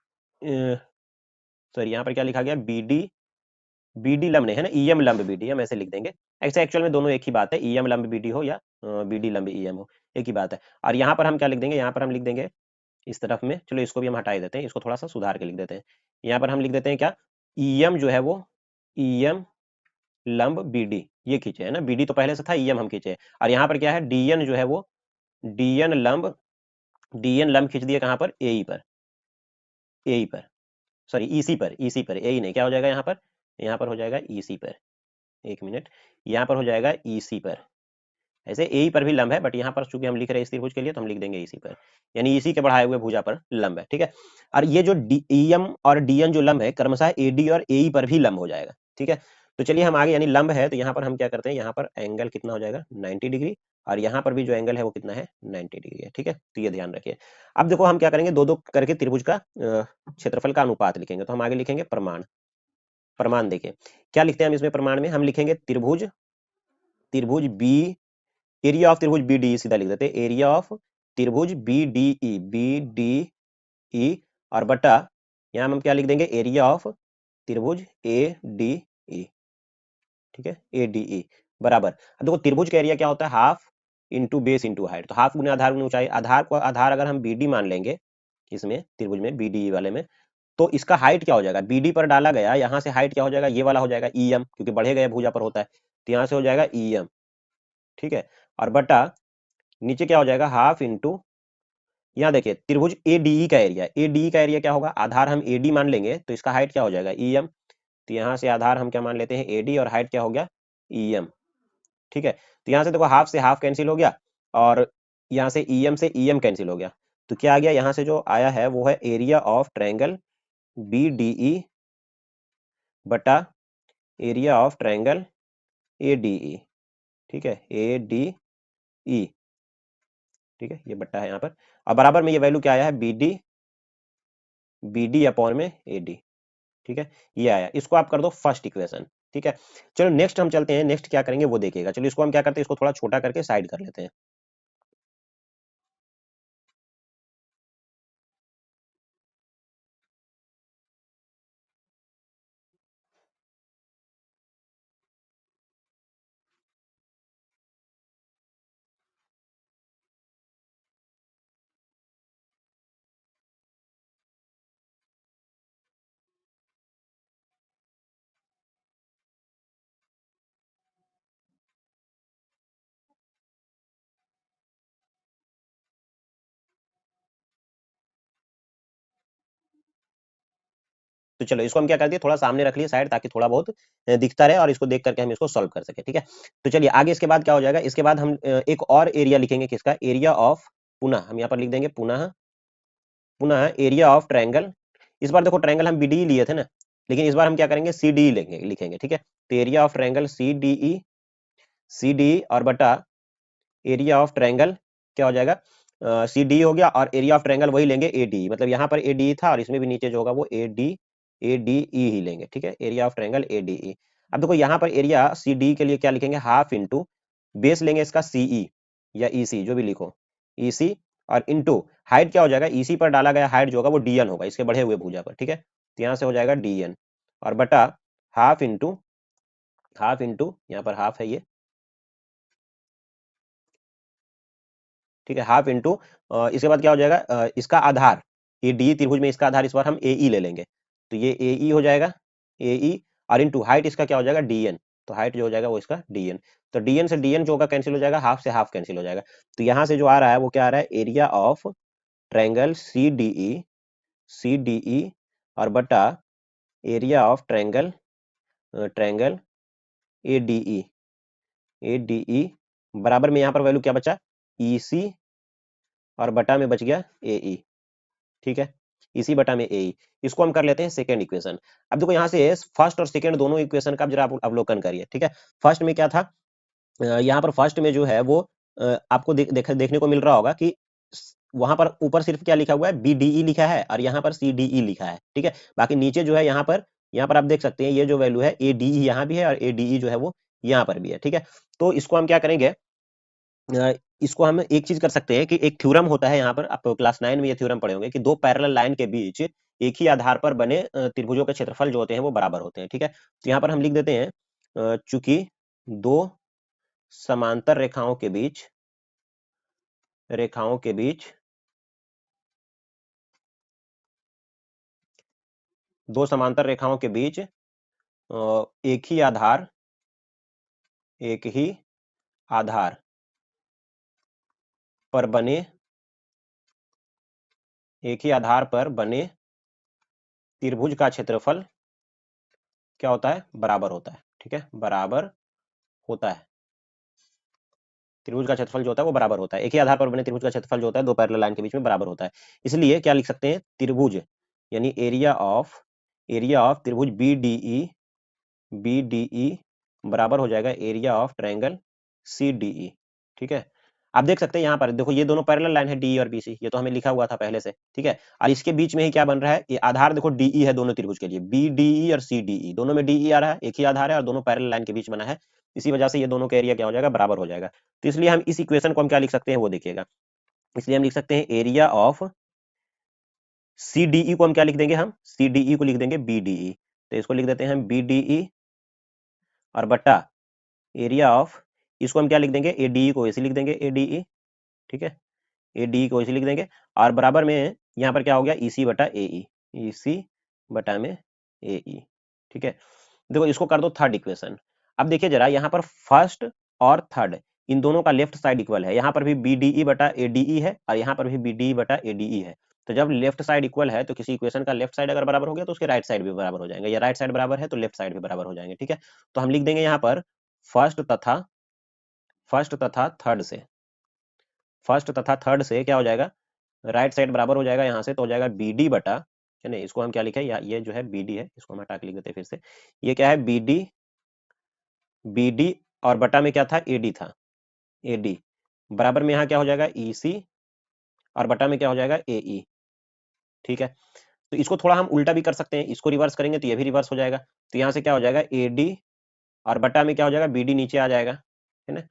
सॉरी यहाँ पर क्या लिखा गया, बीडी, बीडी लंब नहीं है ना, ईएम लंब बीडी, हम ऐसे लिख देंगे। ऐसे एक्चुअल में दोनों एक ही बात है, ईएम लंब बीडी हो या बी डी लंब ई एम हो, एक ही बात है। और यहाँ पर हम क्या लिख देंगे, यहाँ पर हम लिख देंगे इस तरफ में, चलो इसको भी हम हटा ही देते हैं, इसको थोड़ा सा सुधार के लिख देते हैं। यहाँ पर हम लिख देते हैं क्या, ई एम जो है वो ई एम लंब बी डी, ये खींचे है ना, बी डी तो पहले से था, ई एम हम खींचे। और यहाँ पर क्या है, डी एन जो है वो डी एन लंब, डी एन लंब खींच दिए कहाँ पर, ए ई पर, ए ई पर, सॉरी ईसी पर, ईसी पर, ए ई नहीं, क्या हो जाएगा यहाँ पर हो जाएगा ईसी पर, एक मिनट, यहाँ पर हो जाएगा ईसी पर। ऐसे ए ई पर भी लंब है, बट यहाँ पर चूंकि हम लिख रहे हैं इस त्रिभुज के लिए तो हम लिख देंगे इसी पर, यानी इसी के बढ़ाए हुए भुजा पर लंब है, ठीक है। और ये जो ई एम और डी एन जो लंब है, क्रमशः ए डी और ए ई पर भी लंब हो जाएगा, ठीक है। तो चलिए हम आगे, यानी लंब है तो यहाँ पर हम क्या करते हैं, यहाँ पर एंगल कितना हो जाएगा 90 डिग्री, और यहाँ पर भी जो एंगल है वो कितना है 90 डिग्री है, ठीक है। तो ये ध्यान रखिए। अब देखो हम क्या करेंगे, दो दो करके त्रिभुज का क्षेत्रफल का अनुपात लिखेंगे। तो हम आगे लिखेंगे प्रमाण, प्रमाण देखिए क्या लिखते हैं हम इसमें, प्रमाण में हम लिखेंगे त्रिभुज, त्रिभुज बी, एरिया ऑफ त्रिभुज बी डी सीधा लिख देते हैं, एरिया ऑफ त्रिभुज B D E, B D E, और बटा यहाँ हम क्या लिख देंगे, एरिया ऑफ त्रिभुज ए डी ई, ठीक है, ए डी ई बराबर। अब देखो त्रिभुज का एरिया क्या होता है, half into base into height, तो हाफ गुने आधार गुने ऊंचाई, आधार को आधार अगर हम बी डी मान लेंगे इसमें त्रिभुज में बी डी वाले में, तो इसका हाइट क्या हो जाएगा, बी डी पर डाला गया, यहाँ से हाइट क्या हो जाएगा, ये वाला हो जाएगा ई एम, क्योंकि बढ़े गए भुजा पर होता है, तो यहाँ से हो जाएगा ई एम, ठीक है। और बटा नीचे क्या हो जाएगा, हाफ इंटू, यहाँ देखिए त्रिभुज ए डी ई का एरिया, ए डी ई का एरिया क्या होगा, आधार हम ए डी मान लेंगे तो इसका हाइट क्या हो जाएगा ई एम, तो यहाँ से आधार हम क्या मान लेते हैं ए डी, और हाइट क्या हो गया ई एम, ठीक है। तो यहाँ से देखो हाफ से हाफ कैंसिल हो गया, और यहाँ से ई एम से ई एम कैंसिल हो गया, तो क्या आ गया, यहाँ से जो आया है वो है area of triangle B D E बटा area of triangle A D E, ठीक है, ए डी ई, ठीक है, ये बट्टा है यहाँ पर। अब बराबर में ये वैल्यू क्या आया है, बी डी अपॉन में ए डी, ठीक है, ये आया, इसको आप कर दो फर्स्ट इक्वेशन, ठीक है। चलो नेक्स्ट हम चलते हैं, नेक्स्ट क्या करेंगे वो देखिएगा। चलो इसको हम क्या करते हैं, इसको थोड़ा छोटा करके साइड कर लेते हैं। तो चलो इसको हम क्या करते हैं, थोड़ा सामने रख लिए साइड, ताकि थोड़ा बहुत दिखता रहे और इसको देख करके हम इसको सॉल्व कर सके, ठीक है। तो चलिए आगे इसके बाद क्या हो जाएगा, इसके बाद हम एक और एरिया लिखेंगे, किसका, एरिया ऑफ, पुनः हम यहाँ पर लिख देंगे पुनः, पुनः एरिया ऑफ ट्रायंगल। इस बार देखो ट्रायंगल हम बीडीई लिए थे ना, लेकिन इस बार हम क्या करेंगे सीडीई लिखेंगे, ठीक है। तो area of triangle CDE, CDE और बटा एरिया ऑफ ट्रायंगल क्या हो जाएगा, सी डी हो गया, और एरिया ऑफ ट्रायंगल वही लेंगे ए डी, मतलब यहाँ पर ए डी था और इसमें भी नीचे जो होगा वो ए डी ई ही लेंगे, ठीक है, area of triangle A D ई। अब देखो यहाँ पर एरिया सी डी के लिए क्या लिखेंगे, हाफ इंटू बेस लेंगे इसका सीई या ईसी जो भी लिखो, ईसी, और इंटू हाइट क्या हो जाएगा, ईसी पर डाला गया हाइट जो होगा वो डीएन होगा, इसके बढ़े हुए भुजा पर, ठीक है। तो यहाँ से हो जाएगा डीएन, और बटा हाफ इंटू, हाफ इंटू यहाँ पर हाफ है ये, ठीक है, हाफ इंटू, इसके बाद क्या हो जाएगा, इसका आधार, ये डी त्रिभुज में इसका आधार इस बार हम ए ई ले लेंगे, तो ये ए ई हो जाएगा, ए ई, और इंटू हाइट इसका क्या हो जाएगा डीएन, तो हाइट जो हो जाएगा वो इसका डीएन, तो डीएन से डीएन जो होगा कैंसिल हो जाएगा, हाफ से हाफ कैंसिल हो जाएगा। तो यहाँ से जो आ रहा है वो क्या आ रहा है, area of triangle C D E और बटा area of triangle, triangle A D E, A D E बराबर में यहाँ पर वैल्यू क्या बचा, ई सी, और बटा में बच गया ए ई, ठीक है, इसी बटा में ए, इसको हम कर लेते हैं सेकंड इक्वेशन। अब देखो यहाँ से फर्स्ट और सेकंड दोनों इक्वेशन का जरा आप अवलोकन करिए, ठीक है। फर्स्ट में क्या था, यहाँ पर फर्स्ट में जो है वो आपको देखने को मिल रहा होगा कि वहां पर ऊपर सिर्फ क्या लिखा हुआ है, बी डी ई लिखा है, और यहाँ पर सी डी ई लिखा है, ठीक है। बाकी नीचे जो है यहाँ पर आप देख सकते हैं ये जो वैल्यू है ए डी ई यहाँ भी है, और ए डी ई जो है वो यहाँ पर भी है, ठीक है। तो इसको हम क्या करेंगे, इसको हम एक चीज कर सकते हैं कि एक थ्योरम होता है, यहाँ पर आप क्लास 9 में ये थ्योरम पढ़े होंगे कि दो पैरेलल लाइन के बीच एक ही आधार पर बने त्रिभुजों के क्षेत्रफल जो होते हैं वो बराबर होते हैं, ठीक है। तो यहाँ पर हम लिख देते हैं चूंकि दो समांतर रेखाओं के बीच दो समांतर रेखाओं के बीच एक ही आधार पर बने त्रिभुज का क्षेत्रफल क्या होता है? बराबर होता है। ठीक है, बराबर होता है। त्रिभुज का क्षेत्रफल जो होता है वो बराबर होता है। एक ही आधार पर बने त्रिभुज का क्षेत्रफल जो होता है दो पैरेलल लाइन के बीच में बराबर होता है। इसलिए क्या लिख सकते हैं? त्रिभुज यानी एरिया ऑफ त्रिभुज BDE बराबर हो जाएगा एरिया ऑफ ट्रायंगल CDE। ठीक है, आप देख सकते हैं यहाँ पर देखो, ये दोनों पैरेलल लाइन है DE और BC, ये तो हमें लिखा हुआ था पहले से। ठीक है, और इसके बीच में ही क्या बन रहा है? ये आधार देखो DE है दोनों त्रिभुज के लिए, BDE और CDE दोनों में DE आ रहा है, एक ही आधार है और दोनों पैरेलल लाइन के बीच बना है। इसी वजह से ये दोनों का एरिया क्या हो जाएगा? बराबर हो जाएगा। तो इसलिए हम इस इक्वेशन को हम क्या लिख सकते हैं वो देखिएगा। इसलिए हम लिख सकते हैं एरिया ऑफ CDE को हम क्या लिख देंगे? हम CDE को लिख देंगे BDE। तो इसको लिख देते हैं हम BDE और बट्टा एरिया ऑफ, इसको हम क्या लिख देंगे? ADE को ऐसे लिख देंगे ADE। ठीक है, ADE को ऐसे लिख देंगे और बराबर में यहाँ पर क्या हो गया? EC बटा AE, EC बटा में AE। ठीक है, देखो इसको कर दो थर्ड इक्वेशन। अब देखिए जरा, यहाँ पर फर्स्ट और थर्ड इन दोनों का लेफ्ट साइड इक्वल है। यहाँ पर भी BDE बटा ADE है और यहाँ पर भी BDE बटा ADE है। तो जब लेफ्ट साइड इक्वल है तो किसी इक्वेशन का लेफ्ट साइड अगर बराबर हो गया तो उसके राइट साइड भी बराबर हो जाएंगे, या राइट साइड बराबर है तो लेफ्ट साइड भी बराबर हो जाएंगे। ठीक है, तो हम लिख देंगे यहाँ पर फर्स्ट तथा थर्ड से क्या हो जाएगा? राइट साइड बराबर हो जाएगा यहाँ से, तो हो जाएगा BD बटा, है ना, इसको हम क्या लिखे? ये जो है BD है, इसको हम हटा के लिख देते हैं फिर से। ये क्या है? BD और बटा में क्या था? AD था, AD बराबर में यहाँ क्या हो जाएगा? EC और बटा में क्या हो जाएगा? AE। ठीक है, तो इसको थोड़ा हम उल्टा भी कर सकते हैं, इसको रिवर्स करेंगे तो ये भी रिवर्स हो जाएगा। तो यहाँ से क्या हो जाएगा? AD और बटा में क्या हो जाएगा? BD नीचे आ जाएगा, है ना,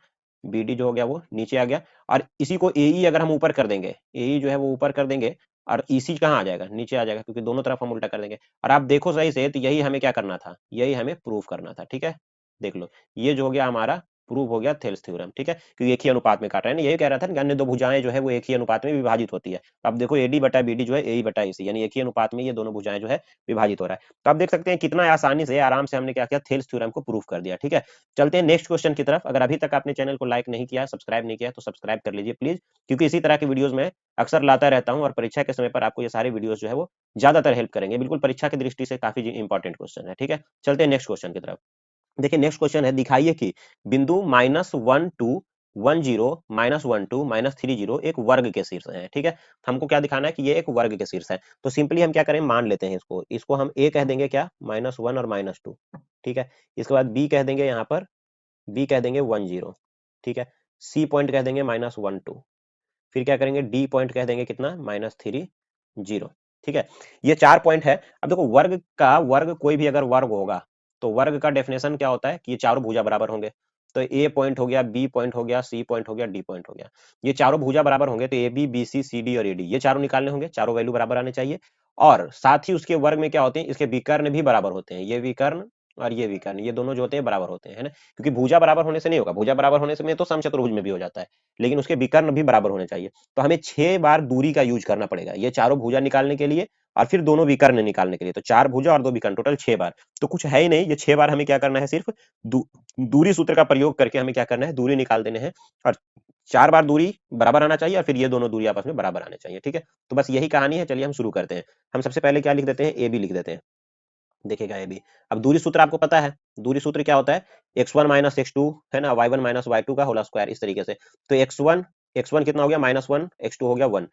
BD जो हो गया वो नीचे आ गया। और इसी को AE अगर हम ऊपर कर देंगे, AE जो है वो ऊपर कर देंगे और EC कहाँ आ जाएगा? नीचे आ जाएगा, क्योंकि दोनों तरफ हम उल्टा कर देंगे। और आप देखो सही से, तो यही हमें क्या करना था? यही हमें प्रूफ करना था। ठीक है, देख लो, ये जो हो गया हमारा प्रूव हो गया थेल्स थ्योरम। ठीक है, क्योंकि एक ही अनुपात में काट रहा है ना, यही कह रहा था ना कि अन्य दो भुजाएं जो है वो एक ही अनुपात में विभाजित होती है। अब देखो AD बटा BD जो है AE बटा EC, यानी एक ही अनुपात में ये दोनों भुजाएं जो है विभाजित हो रहा है। तो आप देख सकते हैं कितना आसानी से, आराम से हमने क्या किया? थेल्स थ्योरम को प्रूफ कर दिया। ठीक है, चलते हैं नेक्स्ट क्वेश्चन की तरफ। अगर अभी तक आपने चैनल को लाइक नहीं किया, सब्सक्राइब नहीं किया, तो सब्सक्राइब कर लीजिए प्लीज, क्योंकि इसी तरह की वीडियोस में अक्सर लाता रहता हूं और परीक्षा के समय पर आपको ये सारे वीडियोस जो है वो ज्यादातर हेल्प करेंगे। बिल्कुल परीक्षा की दृष्टि से काफी इंपॉर्टेंट क्वेश्चन है। ठीक है, चलते हैं नेक्स्ट क्वेश्चन की तरफ। देखिए नेक्स्ट क्वेश्चन है, दिखाइए कि बिंदु -1 2 1 0 -1 2 -3 0 एक वर्ग के शीर्ष है। ठीक है, हमको क्या दिखाना है? कि ये एक वर्ग के शीर्ष है। तो सिंपली हम क्या करें? मान लेते हैं इसको हम A कह देंगे, क्या? -1 और -2। ठीक है, इसके बाद B कह देंगे, यहाँ पर B कह देंगे 1 0। ठीक है, C पॉइंट कह देंगे -1 2, फिर क्या करेंगे? D पॉइंट कह देंगे कितना? -3 0। ठीक है, ये 4 पॉइंट है। अब देखो, वर्ग कोई भी अगर वर्ग होगा तो वर्ग का डेफिनेशन क्या होता है? कि ये चारों भुजा बराबर होंगे। तो A पॉइंट हो गया, B पॉइंट हो गया, C पॉइंट हो गया, D पॉइंट हो गया। ये चारों भुजा बराबर होंगे तो AB BC CD और AD ये चारों निकालने होंगे, चारों वैल्यू बराबर आने चाहिए। और साथ ही उसके वर्ग में क्या होते हैं? इसके विकर्ण भी बराबर होते हैं। ये विकर्ण और ये विकर्ण, ये दोनों जो होते हैं बराबर होते हैं, है ना, क्योंकि भुजा बराबर होने से नहीं होगा। भुजा बराबर होने से में तो समचतुर्भुज में भी हो जाता है, लेकिन उसके विकर्ण भी बराबर होने चाहिए। तो हमें 6 बार दूरी का यूज करना पड़ेगा ये चारों भुजा निकालने के लिए और फिर दोनों विकर्ण निकालने के लिए। तो 4 भुजा और 2 विकर्ण, टोटल 6 बार। तो कुछ है ही नहीं, ये 6 बार हमें क्या करना है? सिर्फ दूरी सूत्र का प्रयोग करके हमें क्या करना है? दूरी निकाल देने हैं। और 4 बार दूरी बराबर आना चाहिए और फिर ये दोनों दूरी आपस में बराबर आने चाहिए। ठीक है, तो बस यही कहानी है। चलिए हम शुरू करते हैं। हम सबसे पहले क्या लिख देते हैं? AB लिख देते हैं। देखिएगा AB। अब दूरी सूत्र आपको पता है, दूरी सूत्र क्या होता है? x1 - x2 है ना, y1 - y2 का होल स्क्वायर, इस तरीके से। तो x1 कितना हो गया? -1, x2 हो गया 1,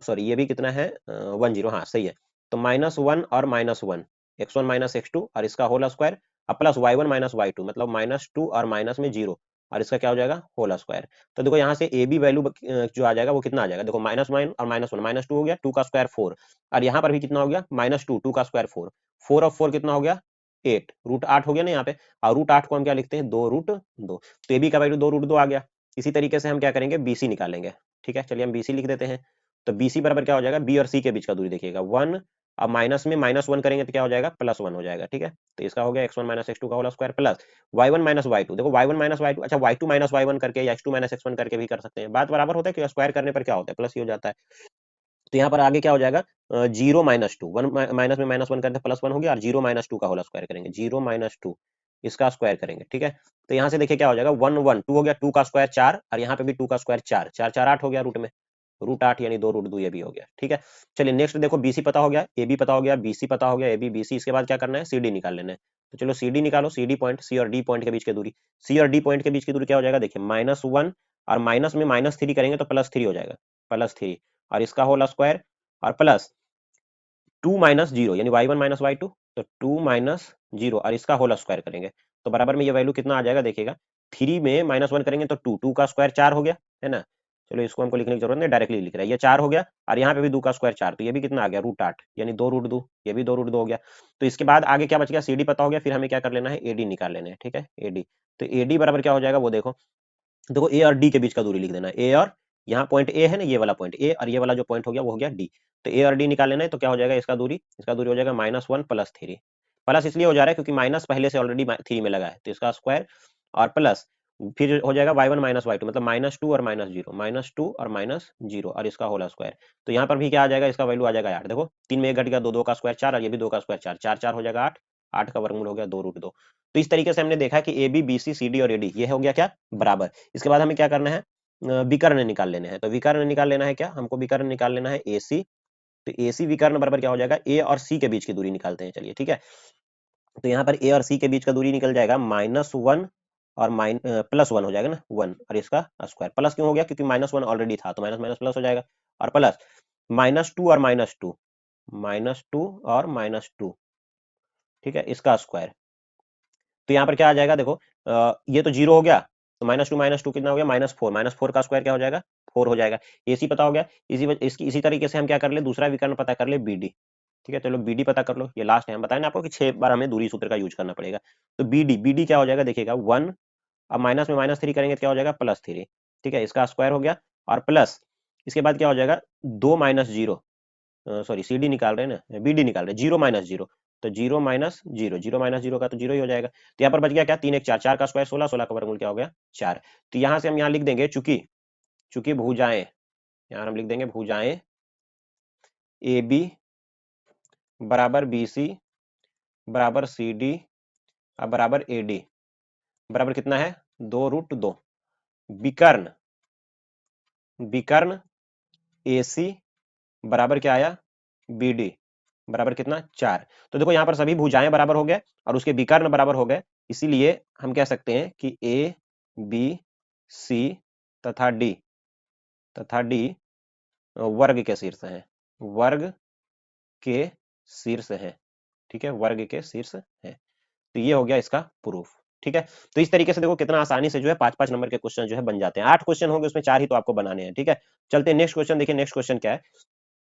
सॉरी ये भी कितना है? 1 0, हाँ सही है। तो -1 और -1, x1 - x2 और इसका होल स्क्वायर, अब प्लस y1 - y2 मतलब -2 और माइनस में 0 और इसका क्या हो जाएगा? Whole square. तो देखो यहाँ से AB वैल्यू जो आ जाएगा वो कितना आ जाएगा? देखो -1 और -1, -2 हो गया, 2 का स्क्वायर 4 और यहाँ पर भी कितना हो गया? -2, 2 का स्क्वायर 4, 4 और 4 कितना हो गया? 8, √8 हो गया ना यहाँ पे। और √8 को हम क्या लिखते हैं? 2√2। तो AB का वैल्यू 2√2 आ गया। इसी तरीके से हम क्या करेंगे? BC निकालेंगे। ठीक है, चलिए हम BC लिख देते हैं। तो BC बराबर क्या हो जाएगा? B और C के बीच का दूरी देखिएगा, 1 अब माइनस में -1 करेंगे तो क्या हो जाएगा, +1 हो जाएगा। ठीक है, तो इसका हो गया x1 - x2 का whole square plus y1 - y2। देखो y1 - y2, अच्छा y2 - y1 करके या x2 - x1 करके भी कर सकते हैं, बात बराबर होता है कि स्क्वायर करने पर क्या होता है, प्लस ही हो जाता है। तो यहाँ पर आगे क्या हो जाएगा, 0 - 2, 1 माइनस में -1 करते +1 हो गया, और 0 - 2 का होल स्क्वायर करेंगे, 0 - 2 इसका स्क्वायर करेंगे। ठीक है, तो यहाँ से देखिए क्या हो जाएगा, 1 1 2 हो गया, 2 का स्क्वायर 4, और यहाँ पे भी 2 का स्क्वायर 4, 4 4 8 हो गया रूट में, √8 यानी 2 √2 ये भी हो गया। ठीक है, चलिए नेक्स्ट देखो, बीसी पता हो गया, ए बी पता हो गया, बीसी पता हो गया, ए बी बीसी, इसके बाद क्या करना है, सीडी निकाल लेना है। तो चलो सीडी निकालो, सीडी पॉइंट, सी और डी पॉइंट के बीच की दूरी, सी और डी पॉइंट के बीच की दूरी क्या हो जाएगा, देखिए -1 और माइनस में -3 करेंगे तो +3 हो जाएगा, +3, और इसका होल स्क्वायर, और प्लस 2 - 0 यानी y1 - y2, तो 2 - 0 और इसका होल स्क्वायर करेंगे तो बराबर में ये वैल्यू कितना आ जाएगा, देखिएगा 3 में -1 करेंगे तो 2, 2 का स्क्वायर 4 हो गया, है ना। चलो इसको हमको लिखने की जरूरत नहीं, डायरेक्टली लिख रहा है, ये 4 हो गया, और यहाँ पे भी 2 का स्क्वायर 4, तो ये भी कितना आ गया, √8 यानी 2 √2, ये भी 2 √2 हो गया। तो इसके बाद आगे क्या बच गया, सीडी पता हो गया, फिर हमें क्या कर लेना है, एडी निकाल लेना है। ठीक है, एडी, तो एडी बराबर क्या हो जाएगा, वो देखो, देखो ए और डी के बीच का दूरी लिख देना है, ए और यहाँ पॉइंट ए है ना, ये वाला पॉइंट ए, और ये वाला जो पॉइंट हो गया वो हो गया डी। तो ए और डी निकाल लेना है, तो क्या हो जाएगा, इसका दूरी हो जाएगा -1 + 3, प्लस इसलिए हो जा रहा है क्योंकि माइनस पहले से ऑलरेडी 3 में लगा है, तो इसका स्क्वायर, और प्लस फिर हो जाएगा y1 - y2, मतलब -2 और -0, -2 और -0, और इसका होल स्क्वायर। तो यहाँ पर भी क्या आ जाएगा, इसका वैल्यू आ जाएगा 8, देखो 3 में 1 घट गया, 2 2 का स्क्वायर 4, और ये भी 2 का स्क्वायर 4, 4 4 हो जाएगा 8, 8 का वर्गमूल हो गया 2 √2। तो इस तरीके से हमने देखा कि A B B C C D और एडी ये हो गया क्या, बराबर। इसके बाद हमें क्या करना है, विकर्ण निकाल लेने हैं। तो विकर्ण निकाल लेना है क्या, हमको विकर्ण निकाल लेना है एसी। तो एसी विकर्ण बराबर क्या हो जाएगा, ए और सी के बीच की दूरी निकालते हैं, चलिए ठीक है। तो यहाँ पर ए और सी के बीच का दूरी निकल जाएगा -1 और +1 हो जाएगा ना, 1 और इसका स्क्वायर, प्लस क्यों हो गया, क्योंकि -1 ऑलरेडी था, तो माइनस माइनस प्लस हो जाएगा, और प्लस -2 और -2, -2 और -2, ठीक है, इसका स्क्वायर। तो यहाँ पर क्या आ जाएगा, देखो ये तो 0 हो गया, तो -2 कितना हो गया, -4, -4 का स्क्वायर क्या हो जाएगा, 4 हो जाएगा। एसी पता हो गया, इसी तरीके से हम क्या कर ले, दूसरा विकर्ण पता कर ले, बीडी। ठीक है, चलो बीडी पता कर लो, ये लास्ट है, हम बताए ना आपको कि 6 बार हमें दूरी सूत्र का यूज करना पड़ेगा। तो बीडी, बीडी क्या हो जाएगा, देखिएगा 1, अब माइनस में -3 करेंगे तो क्या हो जाएगा, +3। ठीक है, इसका स्क्वायर हो गया, और प्लस इसके बाद क्या हो जाएगा, 2 - 0, सॉरी सीडी निकाल रहे हैं ना, बीडी निकाल रहे हैं, 0 - 0, तो 0 - 0, 0 - 0 का तो 0 ही हो जाएगा। तो यहाँ पर बच गया क्या, 3 1 4, 4 का स्क्वायर 16, 16 का वर्गमूल क्या हो गया, 4। तो यहाँ से हम यहाँ लिख देंगे, चूंकि चूंकि भुजाएं, यहाँ हम लिख देंगे भुजाएं ए बी बराबर बी सी बराबर सी डी बराबर ए डी बराबर कितना है, 2 √2। विकर्ण, विकर्ण ए सी बराबर क्या आया, बी डी बराबर कितना, 4। तो देखो यहाँ पर सभी भुजाएं बराबर हो गए और उसके विकर्ण बराबर हो गए, इसीलिए हम कह सकते हैं कि ए बी सी तथा डी वर्ग के शीर्ष हैं, वर्ग के शीर्ष हैं। ठीक है, वर्ग के शीर्ष हैं। तो ये हो गया इसका प्रूफ। ठीक है, तो इस तरीके से देखो कितना आसानी से जो है 5-5 नंबर के क्वेश्चन जो है बन जाते हैं। 8 क्वेश्चन होंगे, उसमें 4 ही तो आपको बनाने हैं। ठीक है, चलते हैं नेक्स्ट क्वेश्चन। देखिए नेक्स्ट क्वेश्चन क्या है,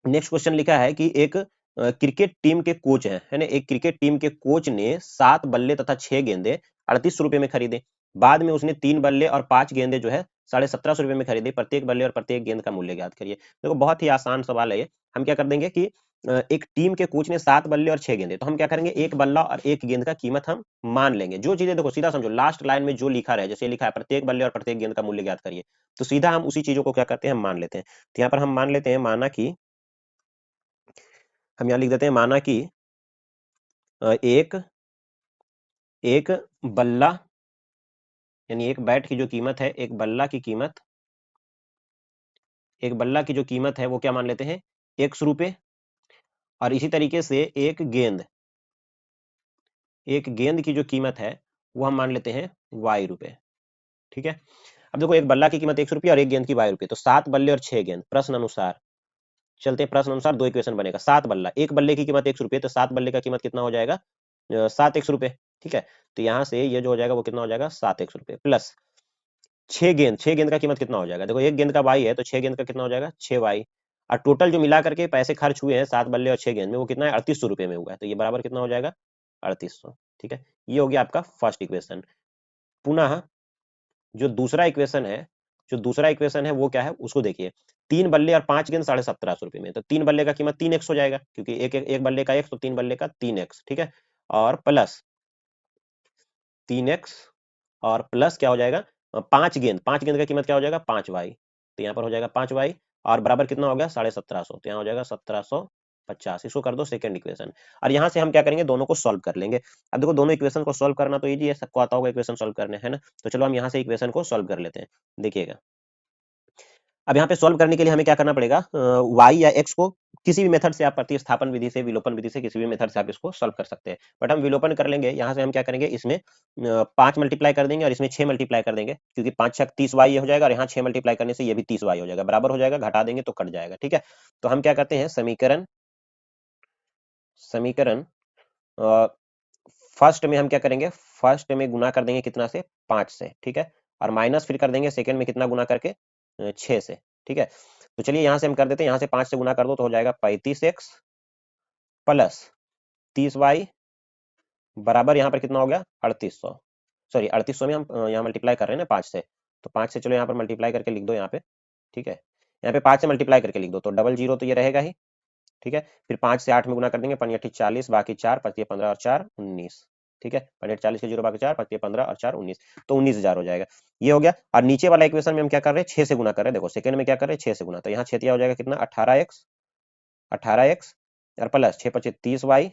नेक्स्ट क्वेश्चन लिखा है कि एक क्रिकेट टीम के कोच है ना, एक क्रिकेट टीम के कोच ने 7 बल्ले तथा 6 गेंदे 38 रुपए में खरीदे। बाद में उसने 3 बल्ले और 5 गेंदे जो है 1750 रुपए में खरीदे। प्रत्येक बल्ले और प्रत्येक गेंद का मूल्य ज्ञात करिए। देखो बहुत ही आसान सवाल है ये। हम क्या कर देंगे कि एक टीम के कोच ने 7 बल्ले और 6 गेंदे, तो हम क्या करेंगे, एक बल्ला और एक गेंद का कीमत हम मान लेंगे। जो चीजें देखो सीधा समझो, लास्ट लाइन में जो लिखा रहे, जैसे लिखा है प्रत्येक बल्ले और प्रत्येक गेंद का मूल्य ज्ञात करिए, तो सीधा हम उसी चीजों को क्या करते हैं, हम मान लेते हैं। तो यहाँ पर हम मान लेते हैं, माना कि हम यहाँ लिख देते हैं, माना कि एक एक बल्ला यानी एक बैट की जो कीमत है, एक बल्ला की कीमत, एक बल्ला की जो कीमत है वो क्या मान लेते हैं, 100 रुपए। और इसी तरीके से एक गेंद की जो कीमत है वो हम मान लेते हैं y रुपए। ठीक है, अब देखो एक बल्ला की कीमत 100 रुपये और एक गेंद की y रुपए, तो 7 बल्ले और 6 गेंद। प्रश्न अनुसार चलते हैं, प्रश्न अनुसार दो इक्वेशन बनेगा। 7 बल्ला, एक बल्ले की कीमत 100 रुपये, तो 7 बल्ले का कीमत कितना हो जाएगा, 7 100 रुपये। ठीक है, तो यहाँ से ये जो हो जाएगा वो कितना हो जाएगा, 7 100 रुपये प्लस 6 गेंद, 6 गेंद का कीमत कितना हो जाएगा, देखो एक गेंद का y है तो 6 गेंद का कितना हो जाएगा, 6y। और टोटल जो मिला करके पैसे खर्च हुए हैं 7 बल्ले और 6 गेंद में, वो कितना है, 3800 रुपये में हुआ है। तो ये बराबर कितना हो जाएगा, 3800। ठीक है, ये हो गया आपका फर्स्ट इक्वेशन। पुनः जो दूसरा इक्वेशन है, जो दूसरा इक्वेशन है वो क्या है, उसको देखिए। 3 बल्ले और 5 गेंद 1750 रुपए में, तो 3 बल्ले का कीमत 3x हो जाएगा, क्योंकि एक बल्ले का x, तो 3 बल्ले का 3x, ठीक है। और प्लस 3x और प्लस क्या हो जाएगा, 5 गेंद का कीमत क्या हो जाएगा, 5y, तो यहाँ पर हो जाएगा 5y, और बराबर कितना हो गया 1750, तो यहाँ हो जाएगा 1750। इसको कर दो सेकंड इक्वेशन, और यहाँ से हम क्या करेंगे, दोनों को सॉल्व कर लेंगे। अब देखो दोनों इक्वेशन को सॉल्व करना तो इजी है, सबको आता होगा इक्वेशन सॉल्व करने, है ना। तो चलो हम यहाँ से इक्वेशन को सॉल्व कर लेते हैं। देखिएगा अब यहाँ पे सॉल्व करने के लिए हमें क्या करना पड़ेगा, y या x को किसी भी मेथड से आप प्रतिस्थापन विधि से, विलोपन विधि से, किसी भी मेथड से आप इसको सॉल्व कर सकते हैं। बट हम विलोपन कर लेंगे, यहाँ से हम क्या करेंगे, इसमें 5 मल्टीप्लाई कर देंगे और इसमें 6 मल्टीप्लाई कर देंगे, क्योंकि 5 छक 30y ये हो जाएगा, और यहाँ 6 मल्टीप्लाई करने से ये भी 30y हो जाएगा, बराबर हो जाएगा, घटा देंगे तो कट जाएगा, ठीक है। तो हम क्या करते हैं, समीकरण समीकरण फर्स्ट में हम क्या करेंगे, फर्स्ट में गुना कर देंगे कितना से, 5 से, ठीक है, और माइनस फिर कर देंगे सेकंड में कितना गुना करके, 6 से, ठीक है। तो चलिए यहाँ से हम कर देते हैं, यहाँ से 5 से गुना कर दो तो हो जाएगा 35x प्लस 30y बराबर यहाँ पर कितना हो गया 3800, सॉरी 3800 में हम यहाँ मल्टीप्लाई कर रहे हैं ना 5 से, तो 5 से चलो यहाँ पर मल्टीप्लाई करके लिख दो यहाँ पे, ठीक है। यहाँ पे 5 से मल्टीप्लाई करके लिख दो तो डबल जीरो तो ये रहेगा ही, ठीक है। फिर 5 से 8 में गुना कर देंगे, 5 40, बाकी 4 पचीस 15 और 4 19, ठीक है। 5 40 के जीरो बाकी 4 पचीस 15 और 4 19, तो 19,000 हो जाएगा, ये हो गया। और नीचे वाला इक्वेशन में हम क्या कर रहे हैं, 6 से गुना कर रहे हैं, देखो सेकंड में क्या कर रहे हैं 6 से गुना, तो यहाँ 6 हो जाएगा कितना 18x और प्लस 6 पच्चीस 30y,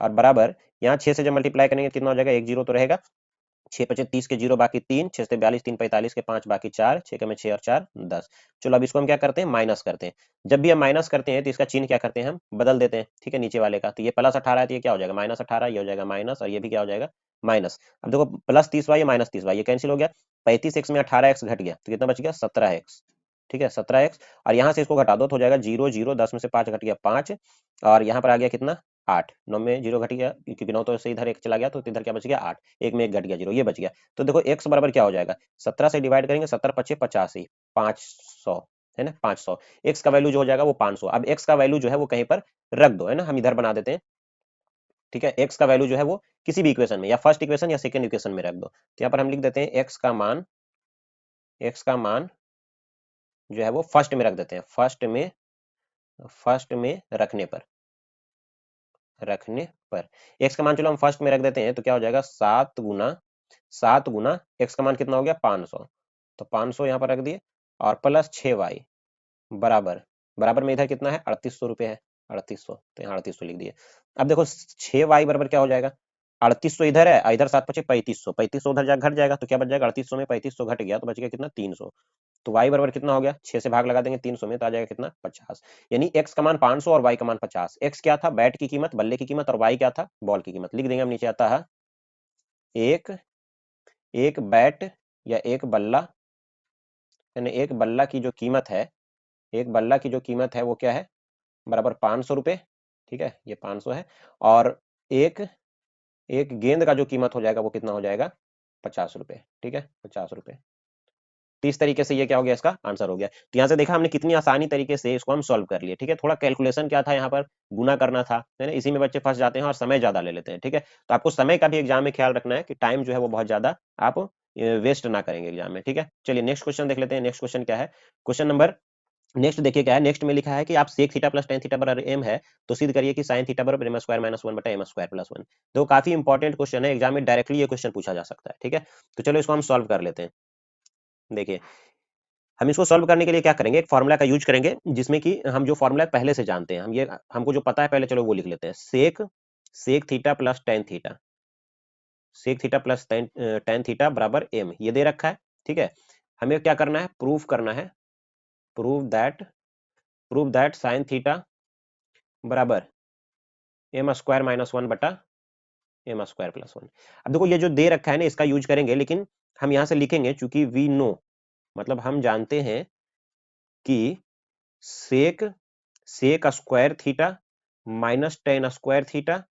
और बराबर यहाँ 6 से जब मल्टीप्लाई करेंगे कितना हो जाएगा, एक जीरो तो रहेगा, 6 पचे 30 के जीरो बाकी 3, 6 से 42, 3 45 के 5 बाकी 4, 6 के में 6 और 4 10। चलो अब इसको हम क्या करते हैं, माइनस करते हैं। जब भी हम माइनस करते हैं तो इसका चिन्ह क्या करते हैं, हम बदल देते हैं, ठीक है। नीचे वाले का तो ये प्लस 18 है, तो ये क्या हो जाएगा माइनस 18, ये हो जाएगा माइनस, और ये भी क्या हो जाएगा माइनस। अब देखो प्लस 30y माइनस 30y ये कैंसिल हो गया, 35x में 18x घट गया तो कितना बच गया 17x, ठीक है 17x। और यहाँ से इसको घटा दो तो हो जाएगा 0 0, 10 में से 5 घट गया 5, और यहाँ पर आ गया कितना 8, 9 में 0 घट गया, क्योंकि 9 तो से इधर एक चला गया तो इधर क्या बच गया 8, एक में एक घट गया 0, ये बच गया। तो देखो x बराबर क्या हो जाएगा, 17 से डिवाइड करेंगे, 17 पचे 85, 500, है ना 500, x का वैल्यू जो हो जाएगा वो 500। अब x का वैल्यू जो है वो कहीं पर रख दो, है ना, हम इधर बना देते हैं, ठीक है। x का वैल्यू जो है वो किसी भी इक्वेशन में, या फर्स्ट इक्वेशन या सेकंड इक्वेशन में रख दो, तो यहाँ पर हम लिख देते हैं x का मान जो है वो फर्स्ट में रख देते हैं, फर्स्ट में रखने पर x का मान चलो हम फर्स्ट में रख देते हैं, तो क्या हो जाएगा 7 गुना x का मान कितना हो गया 500, तो 500 यहाँ पर रख दिए, और प्लस 6y बराबर, बराबर में इधर कितना है 3800 रुपये है, 3800, तो यहाँ 3800 लिख दिए। अब देखो 6y बराबर क्या हो जाएगा, 3800 इधर है, इधर 7 पचे 3500, 3500 उधर जा घट जाएगा, तो क्या बच जाएगा 3800 में 3500 घट गया तो बच गया कितना 300, तो y बराबर कितना हो गया, 6 से भाग लगा देंगे 300 में तो आ जाएगा कितना 50। यानी x का मान 500 और y का मान 50। x क्या था, बैट की कीमत, बल्ले की कीमत, और y क्या था, बॉल की कीमत। लिख देंगे हम नीचे आता है एक एक बैट या एक बल्ला, यानी एक बल्ला की जो कीमत है, एक बल्ला की जो कीमत है वो क्या है, बराबर 500 रुपए, ठीक है, ये 500 है। और एक एक गेंद का जो कीमत हो जाएगा वो कितना हो जाएगा 50 रुपए, ठीक है 50 रुपए। तो इस तरीके से ये क्या हो गया, इसका आंसर हो गया। तो यहाँ से देखा हमने कितनी आसानी तरीके से इसको हम सॉल्व कर लिए, ठीक है। थोड़ा कैलकुलेशन क्या था यहाँ पर, गुना करना था, है ना, इसी में बच्चे फंस जाते हैं और समय ज्यादा ले लेते हैं, ठीक है। तो आपको समय का भी एग्जाम में ख्याल रखना है कि टाइम जो है वो बहुत ज्यादा आप वेस्ट ना करेंगे एग्जाम में, ठीक है। चलिए नेक्स्ट क्वेश्चन देख लेते हैं। नेक्स्ट क्वेश्चन क्या है, क्वेश्चन नंबर नेक्स्ट देखिए क्या है, नेक्स्ट में लिखा है कि आप sec theta plus tan theta बराबर एम है, तो सिद्ध करिए कि साइन थीटा बराबर एम स्क्वायर माइनस 1 बटा एम स्क्वायर प्लस 1। तो काफी इंपॉर्टेंट क्वेश्चन है, एग्जाम में डायरेक्टली ये क्वेश्चन पूछा जा सकता है, ठीक है। तो चलो इसको हम सॉल्व कर लेते हैं। देखिए हम इसको सॉल्व करने के लिए क्या करेंगे, एक फॉर्मूला का यूज करेंगे, जिसमें कि हम जो फॉर्मूला पहले से जानते हैं, हम ये हमको जो पता है पहले, चलो वो लिख लेते हैं। Sec sec theta plus tan theta, sec theta plus tan theta बराबर एम, ये दे रखा है, ठीक है। हमें क्या करना है, प्रूफ करना है, प्रूव दैट साइन थीटा बराबर एम स्क्वायर माइनस 1 बटा एम स्क्वायर प्लस 1। अब देखो ये जो दे रखा है ना, इसका यूज करेंगे, लेकिन हम यहाँ से लिखेंगे चूंकि वी नो, मतलब हम जानते हैं कि sec sec square theta minus tan square theta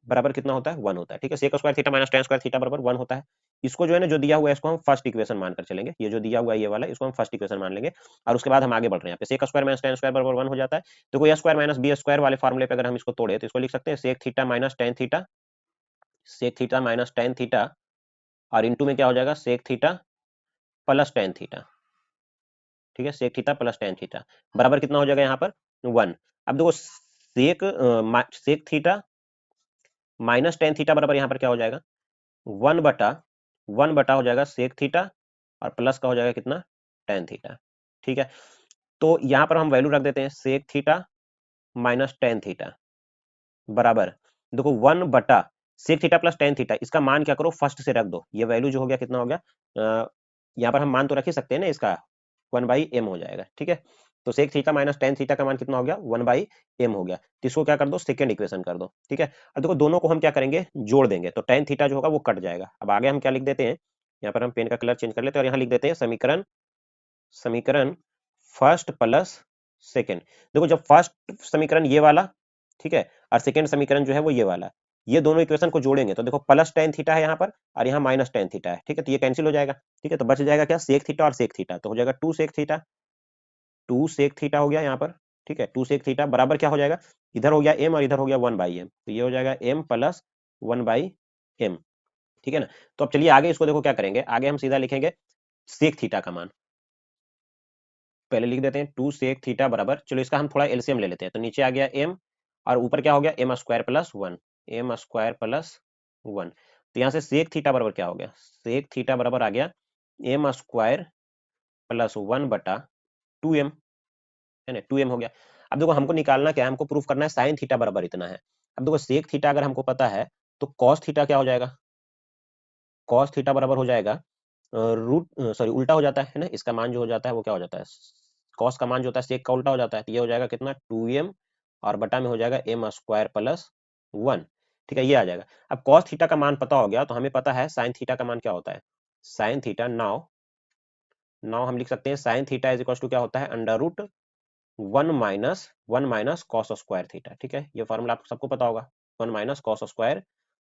बराबर कितना होता है 1 होता है, ठीक है। Sec square theta minus tan square theta बराबर 1 होता है। इसको जो है ना, जो दिया हुआ है इसको हम फर्स्ट इक्वेशन मानकर चलेंगे, ये जो दिया हुआ है ये वाला, इसको हम फर्स्ट इक्वेशन मान लेंगे, और उसके बाद हम आगे बढ़ रहे हैं। यहाँ पे sec square minus tan square बराबर 1 हो जाता है, तो कोई स्क्वायर माइनस बी स्क्वायर वाले फॉर्मूले पे अगर हम इसको तोड़े तो इसको लिख सकते हैं sec theta minus tan theta, sec theta minus tan theta, और इंटू में क्या हो जाएगा sec theta plus tan theta, ठीक है, sec theta plus tan theta बराबर कितना हो जाएगा यहाँ पर 1। अब देखो sec theta minus tan theta बराबर यहाँ पर क्या हो जाएगा 1/1 हो जाएगा सेक थीटा और प्लस का हो जाएगा कितना टेन थीटा। ठीक है, तो यहाँ पर हम वैल्यू रख देते हैं sec theta minus tan theta बराबर देखो 1 sec theta plus tan theta, इसका मान क्या करो फर्स्ट से रख दो, ये वैल्यू जो हो गया कितना हो गया यहाँ पर हम मान तो रख ही सकते हैं ना, इसका 1/m हो जाएगा। ठीक है, तो sec theta minus tan theta का मान कितना हो गया 1/m हो गया, तो इसको क्या कर दो सेकंड इक्वेशन कर दो। ठीक है, अब देखो दोनों को हम क्या करेंगे जोड़ देंगे, तो टेन थीटा जो होगा वो कट जाएगा। अब आगे हम क्या लिख देते हैं, यहाँ पर हम पेन का कलर चेंज कर लेते हैं और यहाँ लिख देते हैं समीकरण फर्स्ट प्लस सेकेंड। देखो जब फर्स्ट समीकरण ये वाला, ठीक है, और सेकेंड समीकरण जो है वो ये वाला, ये दोनों इक्वेशन को जोड़ेंगे तो देखो प्लस टेन थीटा है यहाँ पर और यहाँ माइनस टेन थीटा है। ठीक है, तो ये कैंसिल हो जाएगा। ठीक है, तो बच जाएगा क्या सेक थीटा और सेक थीटा, तो हो जाएगा टू सेक थीटा हो गया यहाँ पर। ठीक है, टू सेक थीटा बराबर क्या हो जाएगा, इधर हो गया एम और इधर हो गया 1/m, तो ये हो जाएगा m प्लस 1/m। ठीक है ना, तो अब चलिए आगे इसको देखो क्या करेंगे, आगे हम सीधा लिखेंगे सेक थीटा का मान पहले लिख देते हैं टू सेक थीटा बराबर, चलो इसका हम थोड़ा एलसीएम ले लेते हैं, तो नीचे आ गया m और ऊपर क्या हो गया m स्क्वायर प्लस 1, तो यहाँ से सेक थीटा बराबर क्या हो गया, सेक थीटा बराबर आ गया m स्क्वायर प्लस 1/2m, है ना 2m हो गया। अब देखो हमको निकालना क्या है, हमको प्रूफ करना है साइन थीटा बराबर इतना है। अब देखो सेक थीटा अगर हमको पता है तो कॉस थीटा क्या हो जाएगा, कॉस थीटा बराबर हो जाएगा उल्टा हो जाता है ना, इसका मान जो हो जाता है वो क्या हो जाता है, कॉस का मान जो होता है सेक का उल्टा हो जाता है, तो ये हो जाएगा कितना 2m और बटा में हो जाएगा m स्क्वायर प्लस 1। ठीक है, ये आ जाएगा। अब कॉस थीटा का मान पता हो गया तो हमें पता है साइन थीटा का मान क्या होता है, साइन थीटा नाउ हम लिख सकते हैं sine theta is equal to क्या होता है under root 1 minus cos square theta. ठीक है, ये फॉर्मूला आपको सबको पता होगा 1 माइनस कॉस स्क्वायर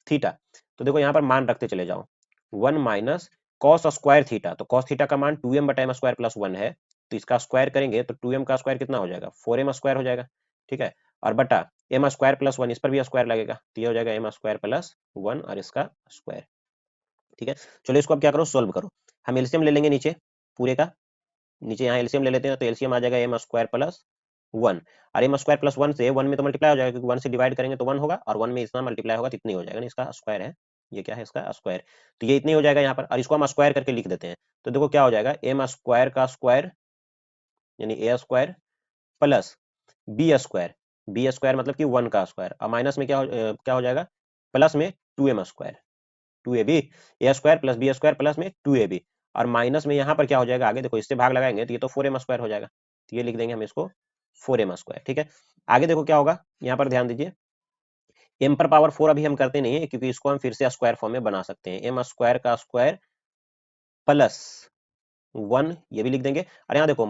थीटा। तो देखो यहाँ पर मान रखते चले जाओ 1 माइनस कॉस स्क्वायर थीटा, तो कॉस थीटा का मान 2m बटा m स्क्वायर प्लस 1 है, तो इसका स्क्वायर करेंगे तो 2m का स्क्वायर कितना हो जाएगा 4m स्क्वायर हो जाएगा। ठीक है, और बटा m स्क्वायर प्लस 1, इस पर भी स्क्वायर लगेगा, तो ये हो जाएगा m स्क्वायर प्लस 1 और इसका स्क्वायर। ठीक है, चलो इसको अब क्या करो सोल्व करो, हम एलसीएम ले लेंगे नीचे पूरे का, नीचे यहाँ एलसीएम ले लेते हैं, तो एलसीएम आ जाएगा m स्क्वायर प्लस 1 और m स्क्वायर प्लस 1 से 1 में तो मल्टीप्लाई हो जाएगा क्योंकि 1 से डिवाइड करेंगे तो 1 होगा और 1 में इतना मल्टीप्लाई होगा तो इतनी हो जाएगा ना, इसका स्क्वायर है, ये क्या है इसका स्क्वायर, तो ये इतनी हो जाएगा यहाँ पर, और इसको हम स्क्वायर करके लिख देते हैं, तो देखो क्या हो जाएगा m स्क्वायर का स्क्वायर यानी a square plus B square मतलब कि 1 का स्क्वायर, और माइनस में क्या हो जाएगा प्लस में 2m square 2ab a square plus B square plus में 2ab, और माइनस में यहाँ पर क्या हो जाएगा आगे देखो इससे भाग लगाएंगे तो ये तो 4m स्क्वायर हो जाएगा, तो ये लिख देंगे हम इसको 4m स्क्वायर। ठीक है, आगे देखो क्या होगा, यहाँ पर ध्यान दीजिए m पर पावर 4 अभी हम करते नहीं है क्योंकि इसको हम फिर से स्क्वायर फॉर्म में बना सकते हैं, m स्क्वायर का स्क्वायर प्लस 1 ये भी लिख देंगे, और यहाँ देखो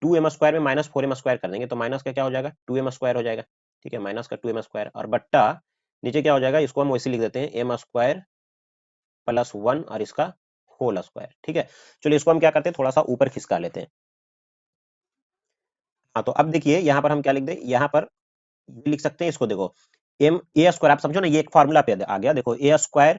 2m स्क्वायर में माइनस 4m स्क्वायर कर देंगे तो माइनस का क्या हो जाएगा 2m स्क्वायर हो जाएगा। ठीक है, माइनस का 2m स्क्वायर और बट्टा नीचे क्या हो जाएगा, इसको हम वैसे लिख देते हैं m स्क्वायर प्लस 1 और इसका होल स्क्वायर। ठीक है, चलिए इसको हम क्या करते हैं थोड़ा सा ऊपर खिसका लेते हैं। हाँ, तो अब देखिए यहाँ पर हम क्या लिख दें, यहाँ पर ये लिख सकते हैं इसको देखो एम ए स्क्वायर, आप समझो ना ये एक फॉर्मूला पे आ गया, देखो ए स्क्वायर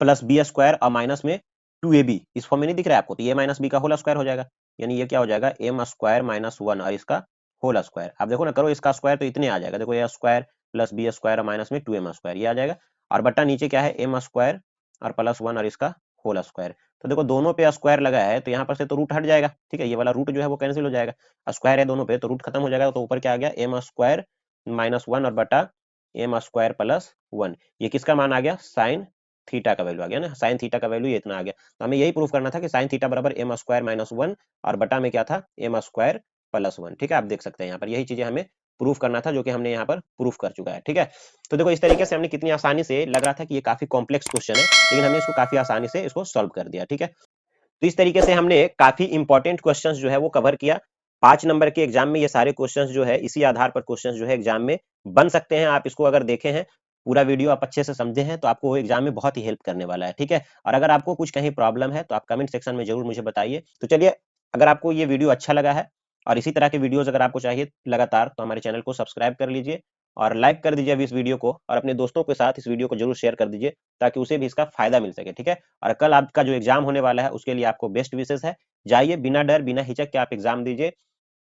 प्लस बी स्क्वायर और माइनस में 2ab, इस फॉर्म में नहीं दिख रहा है आपको, तो ये माइनस बी का होल स्क्वायर हो जाएगा, यानी ये क्या हो जाएगा m स्क्वायर माइनस 1 और इसका होल स्क्वायर। आप देखो ना करो इसका स्क्वायर तो इतने आ जाएगा, देखो ए स्क्वायर प्लस बी स्क्वायर और माइनस में 2m स्क्वायर ये आ जाएगा, और बट्टा नीचे क्या है m स्क्वायर और प्लस 1 और इसका होल स्क्वायर। तो देखो दोनों पे स्क्वायर लगा है तो यहाँ पर से तो रूट हट जाएगा। ठीक है, ये वाला रूट जो है वो कैंसिल हो जाएगा, स्क्वायर है दोनों पे तो रूट खत्म हो जाएगा, तो ऊपर क्या आ गया m स्क्वायर माइनस 1 और बटा m स्क्वायर प्लस 1, ये किसका मान आ गया साइन थीटा का वैल्यू आ गया ना, साइन थीटा का वैल्यू ये इतना आ गया, तो हमें यही प्रूफ करना था कि साइन थीटा बराबर m स्क्वायर माइनस 1 और बटा में क्या था m स्क्वायर प्लस 1। ठीक है, आप देख सकते हैं यहाँ पर यही चीजें हमें प्रूफ करना था जो कि हमने यहाँ पर प्रूफ कर चुका है। ठीक है, तो देखो इस तरीके से हमने कितनी आसानी से, लग रहा था कि ये काफी कॉम्प्लेक्स क्वेश्चन है लेकिन हमने इसको काफी आसानी से इसको सॉल्व कर दिया। ठीक है, तो इस तरीके से हमने काफी इंपॉर्टेंट क्वेश्चंस जो है वो कवर किया। 5 नंबर के एग्जाम में ये सारे क्वेश्चंस जो है इसी आधार पर क्वेश्चंस जो है एग्जाम में बन सकते हैं। आप इसको अगर देखे हैं पूरा वीडियो आप अच्छे से समझे हैं तो आपको एग्जाम में बहुत ही हेल्प करने वाला है। ठीक है, और अगर आपको कुछ कहीं प्रॉब्लम है तो आप कमेंट सेक्शन में जरूर मुझे बताइए। तो चलिए, अगर आपको ये वीडियो अच्छा लगा है और इसी तरह के वीडियोस अगर आपको चाहिए लगातार तो हमारे चैनल को सब्सक्राइब कर लीजिए और लाइक कर दीजिए अभी इस वीडियो को, और अपने दोस्तों के साथ इस वीडियो को जरूर शेयर कर दीजिए ताकि उसे भी इसका फायदा मिल सके। ठीक है, और कल आपका जो एग्जाम होने वाला है उसके लिए आपको बेस्ट विशेष है। जाइए बिना डर बिना हिचक के आप एग्जाम दीजिए,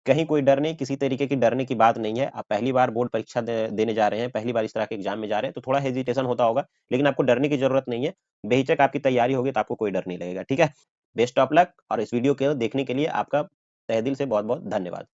कहीं कोई डर नहीं, किसी तरीके की डरने की बात नहीं है। आप पहली बार बोर्ड परीक्षा देने जा रहे हैं, पहली बार इस तरह के एग्जाम में जा रहे हैं, तो थोड़ा हेजिटेशन होता होगा, लेकिन आपको डरने की जरूरत नहीं है। बेहिचक आपकी तैयारी होगी तो आपको कोई डर नहीं लगेगा। ठीक है, बेस्ट ऑफ लक, और इस वीडियो को देखने के लिए आपका तहे दिल से बहुत बहुत धन्यवाद।